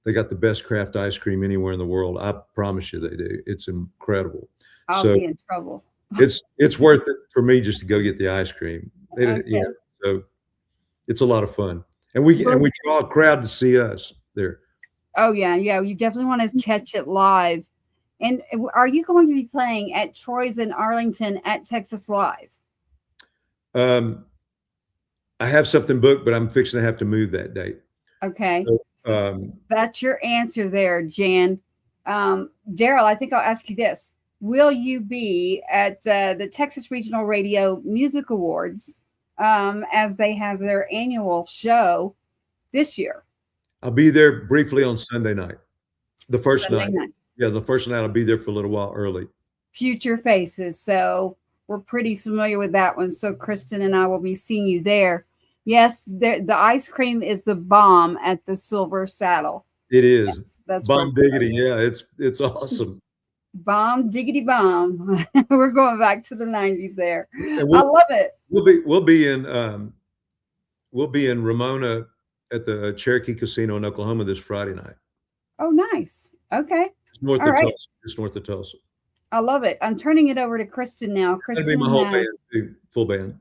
they got the best craft ice cream anywhere in the world. I promise you they do. It's incredible. I'll be in trouble. It's worth it for me just to go get the ice cream. Okay. So it's a lot of fun, and we draw a crowd to see us there. Oh yeah. You definitely want to catch it live. And are you going to be playing at Troy's in Arlington at Texas Live? I have something booked, but I'm fixing to have to move that date. Okay. So that's your answer there, Jan. Derryl, I think I'll ask you this. Will you be at the Texas Regional Radio Music Awards as they have their annual show this year? I'll be there briefly on Sunday night. The first Sunday night. Yeah, the first night I'll be there for a little while early. Future Faces. So we're pretty familiar with that one. So Kristen and I will be seeing you there. Yes, the ice cream is the bomb at the Silver Saddle. It is. Yes, that's bomb diggity. Yeah, it's awesome. Bomb diggity bomb. We're going back to the 90s there. I love it. We'll be in Ramona at the Cherokee Casino in Oklahoma this Friday night. Oh, nice. Okay. It's north of Tulsa. It's north of Tulsa. I love it. I'm turning it over to Kristen now. Kristen, that'll be my whole band too. Full band.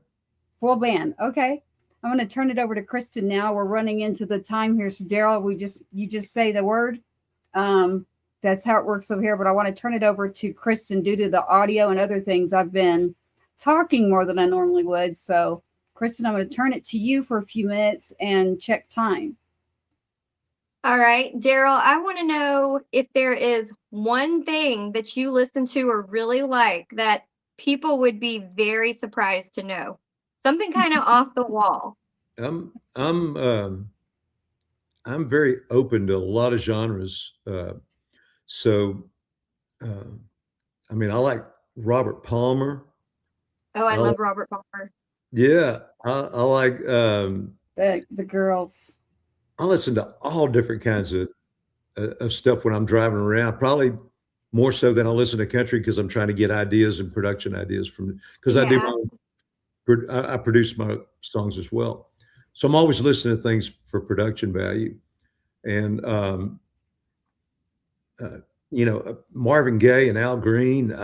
Full band. Okay. I'm going to turn it over to Kristen now. We're running into the time here. So Derryl, you just say the word. That's how it works over here. But I want to turn it over to Kristen due to the audio and other things. I've been talking more than I normally would. So, Kristen, I'm going to turn it to you for a few minutes and check time. All right, Derryl, I want to know if there is one thing that you listen to or really like that people would be very surprised to know. Something kind of off the wall. I'm very open to a lot of genres. So, I mean, I like Robert Palmer. Oh, I love Robert Palmer. Yeah, I like. The girls. I listen to all different kinds of stuff when I'm driving around. Probably more so than I listen to country because I'm trying to get ideas and production ideas from. Because I do I produce my songs as well, so I'm always listening to things for production value, and Marvin Gaye and Al Green.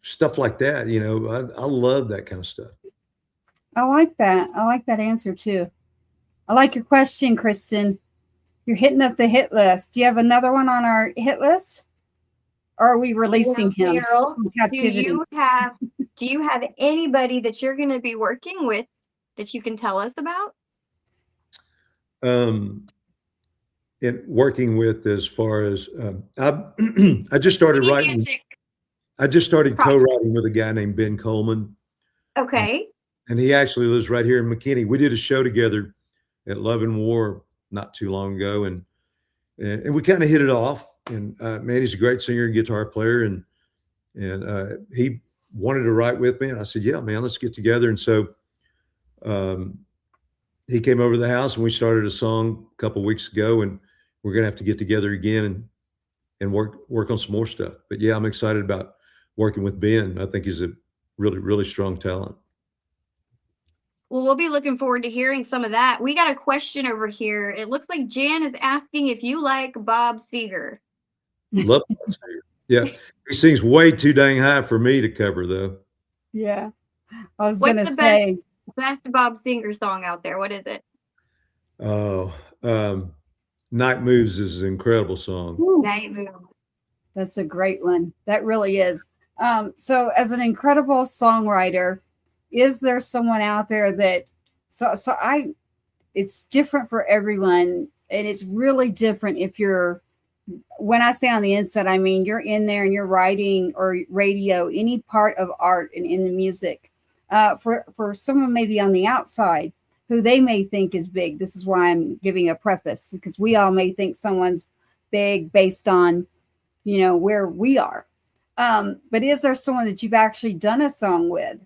Stuff like that. I love that kind of stuff. I like that. I like that answer too. I like your question, Kristen. You're hitting up the hit list. Do you have another one on our hit list? Or are we releasing him Derryl, from captivity? Do you have anybody that you're going to be working with that you can tell us about? Working with as far as I just started writing. I just started co-writing with a guy named Ben Coleman. Okay. And he actually lives right here in McKinney. We did a show together at Love and War not too long ago, and we kind of hit it off. And man, he's a great singer and guitar player, and he wanted to write with me, and I said, "Yeah, man, let's get together." And so he came over to the house, and we started a song a couple weeks ago, and we're gonna have to get together again and work on some more stuff. But yeah, I'm excited about working with Ben. I think he's a really, really strong talent. Well, we'll be looking forward to hearing some of that. We got a question over here. It looks like Jan is asking if you like Bob Seger. Love Bob Seger. Yeah, he sings way too dang high for me to cover, though. Yeah, I was going to say best Bob Seger song out there. What is it? Oh, Night Moves is an incredible song. Ooh, Night Moves. That's a great one. That really is. So, as an incredible songwriter, is there someone out there that it's different for everyone, and it's really different if you're, when I say on the inside, I mean you're in there and you're writing or radio, any part of art and in the music. For someone maybe on the outside who they may think is big, this is why I'm giving a preface, because we all may think someone's big based on where we are. But is there someone that you've actually done a song with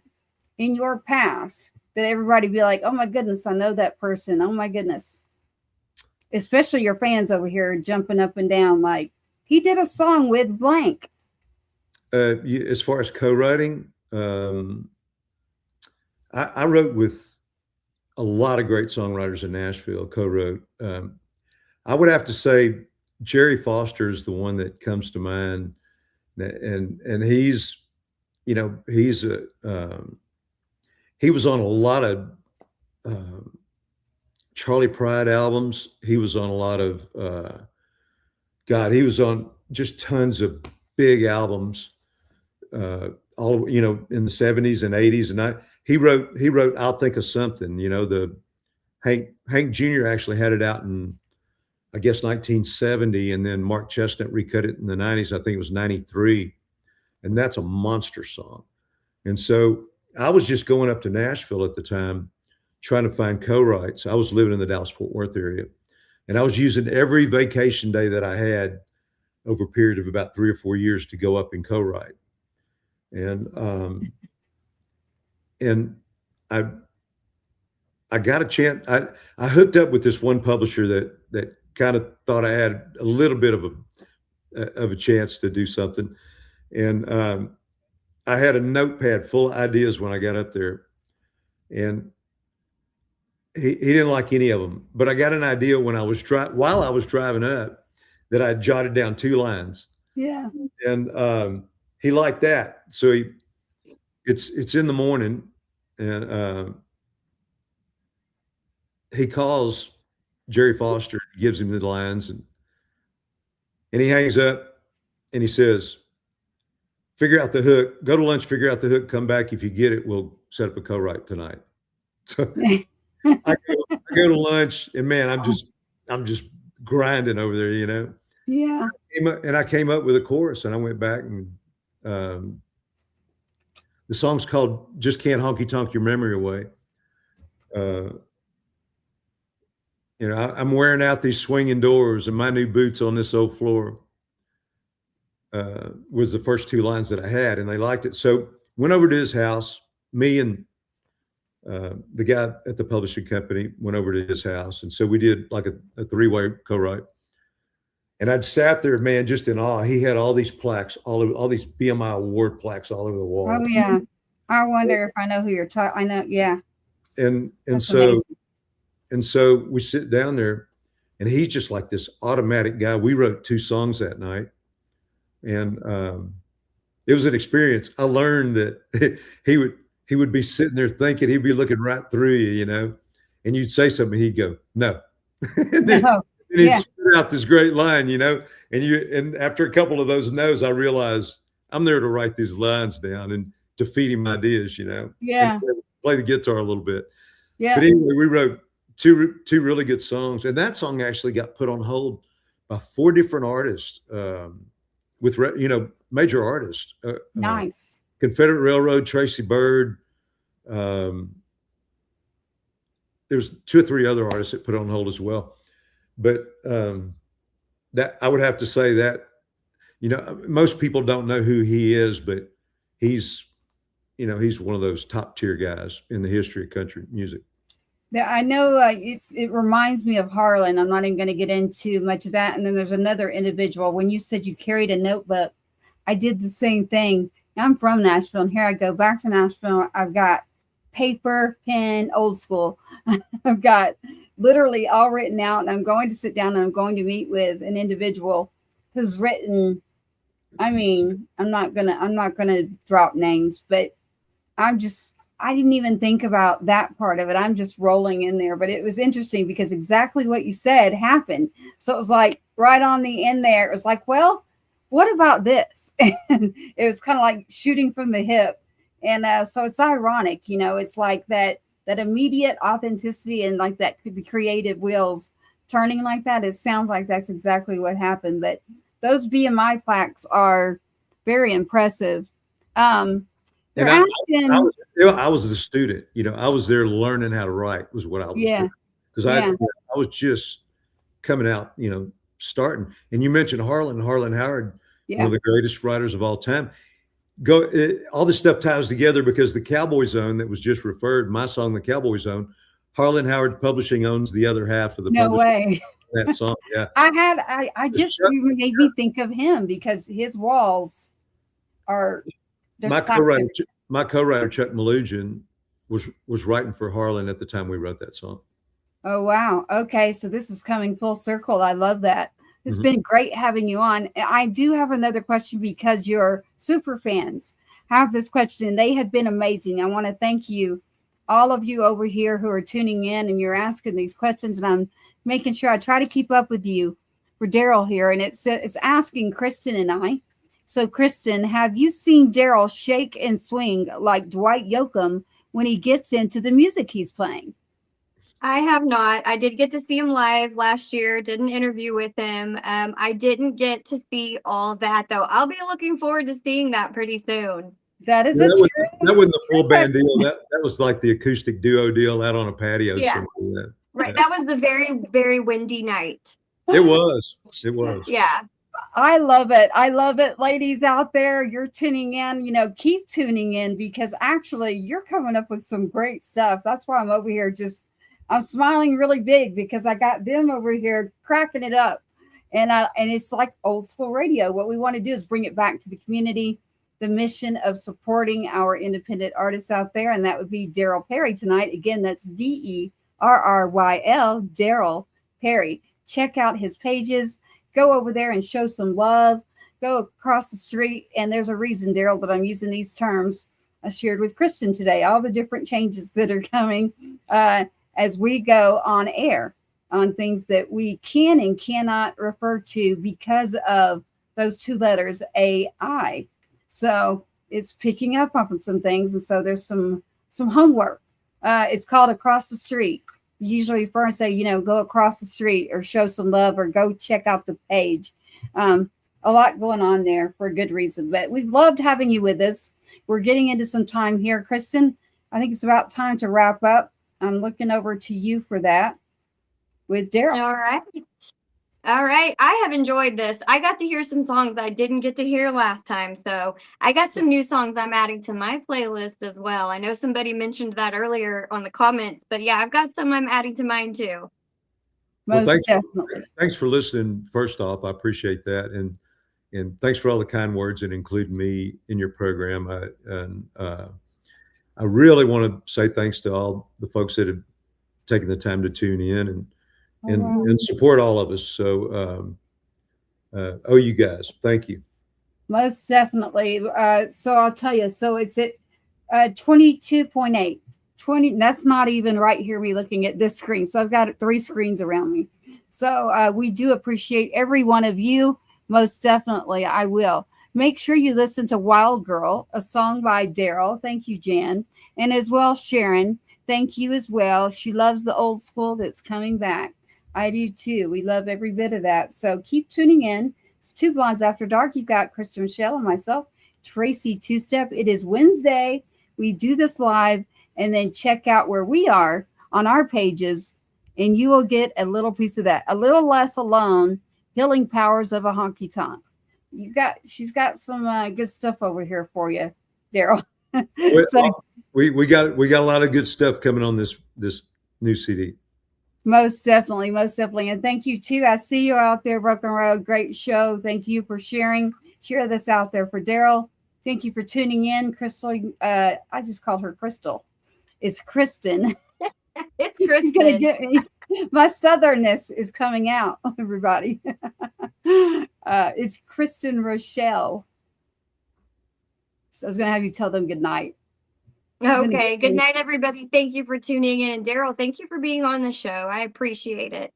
in your past that everybody be like, oh my goodness, I know that person. Oh my goodness. Especially your fans over here jumping up and down like, he did a song with blank. As far as co-writing, I wrote with a lot of great songwriters in Nashville, co-wrote. I would have to say Jerry Foster is the one that comes to mind. And he's he was on a lot of Charlie Pride albums. He was on a lot of he was on just tons of big albums, all in the 70s and 80s. And he wrote I'll Think of Something. The Hank Jr. actually had it out in, I guess, 1970, and then Mark Chestnut recut it in the 90s. I think it was 93, and that's a monster song. And so I was just going up to Nashville at the time, trying to find co-writes. I was living in the Dallas-Fort Worth area, and I was using every vacation day that I had over a period of about 3 or 4 years to go up and co-write. And I got a chance. I hooked up with this one publisher that kind of thought I had a little bit of a chance to do something. And I had a notepad full of ideas when I got up there, and he didn't like any of them. But I got an idea while I was driving up that I jotted down 2 lines. Yeah. And he liked that. So it's in the morning, and he calls Jerry Foster, gives him the lines, and And he hangs up and he says, figure out the hook, go to lunch, figure out the hook, come back. If you get it, we'll set up a co-write tonight. So I go to lunch and man, I'm just grinding over there, you know? Yeah. And I came up with a chorus and I went back and the song's called Just Can't Honky Tonk Your Memory Away. You know, I'm wearing out these swinging doors and my new boots on this old floor was the first two lines that I had, and they liked it. So went over to his house, me and the guy at the publishing company went over to his house. And so we did like a three-way co-write. And I'd sat there, man, just in awe. He had all these plaques, all these BMI award plaques all over the wall. Oh yeah. I wonder if I know who you're talking. I know. Yeah. And That's so amazing. and so we sit down there, and he's just like this automatic guy. We wrote 2 songs that night, and it was an experience. I learned that he would be sitting there thinking, he'd be looking right through you, you know, and you'd say something, he'd go, no. And then, No. and he'd Yeah. spit out this great line, you know, and after a couple of those no's, I realized I'm there to write these lines down and to feed him ideas, you know. Yeah. And play the guitar a little bit. Yeah. But anyway, we wrote two really good songs, and that song actually got put on hold by 4 different artists, with major artists. Nice. Confederate Railroad, Tracy Byrd. There's 2 or 3 other artists that put on hold as well. But that I would have to say that, you know, most people don't know who he is, but he's one of those top tier guys in the history of country music. Yeah, I know it reminds me of Harlan. I'm not even going to get into much of that. And then there's another individual. When you said you carried a notebook, I did the same thing. I'm from Nashville, and here I go back to Nashville. I've got paper, pen, old school. I've got literally all written out, and I'm going to sit down and I'm going to meet with an individual who's written. I mean, I'm not gonna drop names, but I didn't even think about that part of it. I'm just rolling in there. But it was interesting because exactly what you said happened. So it was like right on the end there. It was like, well, what about this? And it was kind of like shooting from the hip. And so it's ironic, you know, it's like that immediate authenticity and like that the creative wheels turning like that. It sounds like that's exactly what happened. But those BMI plaques are very impressive. And I was the student, you know, I was there learning how to write was what I was doing. Because I was just coming out, you know, starting. And you mentioned Harlan Howard, one of the greatest writers of all time. All this stuff ties together because the Cowboy Zone that was just referred, my song, The Cowboy Zone, Harlan Howard Publishing owns the other half of the no way. That song. Yeah. You made me think of him because his walls are my co-writer Chuck Malugian was writing for Harlan at the time we wrote that song. Oh wow. Okay, so this is coming full circle. I love that. It's been great having you on. I do have another question because your super fans have this question and they have been amazing. I want to thank you, all of you over here who are tuning in and you're asking these questions, and I'm making sure I try to keep up with you for Derryl here. And it's asking Kristen and I. So Kristen, have you seen Derryl shake and swing like Dwight Yoakam when he gets into the music he's playing? I have not. I did get to see him live last year, did an interview with him. I didn't get to see all that, though. I'll be looking forward to seeing that pretty soon. That is that wasn't the full band deal. That was like the acoustic duo deal out on a patio. Yeah. Right. That was the very, very windy night. It was. Yeah. I love it. I love it, ladies out there. You're tuning in, you know, keep tuning in because actually you're coming up with some great stuff. That's why I'm over here I'm smiling really big because I got them over here cracking it up. And it's like old school radio. What we want to do is bring it back to the community, the mission of supporting our independent artists out there. And that would be Derryl Perry tonight. Again, that's Derryl, Derryl Perry. Check out his pages. Go over there and show some love. Go across the street. And there's a reason, Derryl, that I'm using these terms I shared with Kristen today. All the different changes that are coming as we go on air. on things that we can and cannot refer to because of those two letters, AI. So it's picking up on some things, and so there's some homework. It's called Across the Street. You usually refer and say, you know, go across the street or show some love or go check out the page. A lot going on there for a good reason. But we've loved having you with us. We're getting into some time here. Kristen, I think it's about time to wrap up. I'm looking over to you for that with Derryl. All right. All right. I have enjoyed this. I got to hear some songs I didn't get to hear last time. So I got some new songs I'm adding to my playlist as well. I know somebody mentioned that earlier on the comments, but yeah, I've got some I'm adding to mine too. Most well, definitely. Thanks for listening. First off, I appreciate that. And thanks for all the kind words and including me in your program. I really want to say thanks to all the folks that have taken the time to tune in and support all of us. So, you guys, thank you. Most definitely. So I'll tell you. So it's at 22.8. 20. That's not even right here. Me looking at this screen. So I've got 3 screens around me. So we do appreciate every one of you. Most definitely, I will. Make sure you listen to Wild Girl, a song by Derryl. Thank you, Jan. And as well, Sharon. Thank you as well. She loves the old school that's coming back. I do too. We love every bit of that. So keep tuning in. It's Two Blondes After Dark. You've got Kristen Rachelle and myself, Tracy Two-Step. It is Wednesday. We do this live, and then check out where we are on our pages, and you will get a little piece of that. A little less alone. Healing powers of a honky tonk. She's got some good stuff over here for you, Derryl. So, we got a lot of good stuff coming on this new CD. Most definitely, and thank you too. I see you out there, Broken Road. Great show. Thank you for sharing. Share this out there for Derryl. Thank you for tuning in, Crystal. I just called her Crystal. It's Kristen. It's Kristen. She's gonna get me. My southernness is coming out, everybody. It's Kristen Rachelle. So I was going to have you tell them good night. Okay. Good night, everybody. Thank you for tuning in. Derryl, thank you for being on the show. I appreciate it.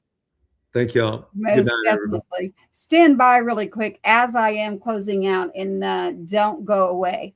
Thank y'all. Most good night, definitely. Everybody. Stand by really quick as I am closing out, and don't go away.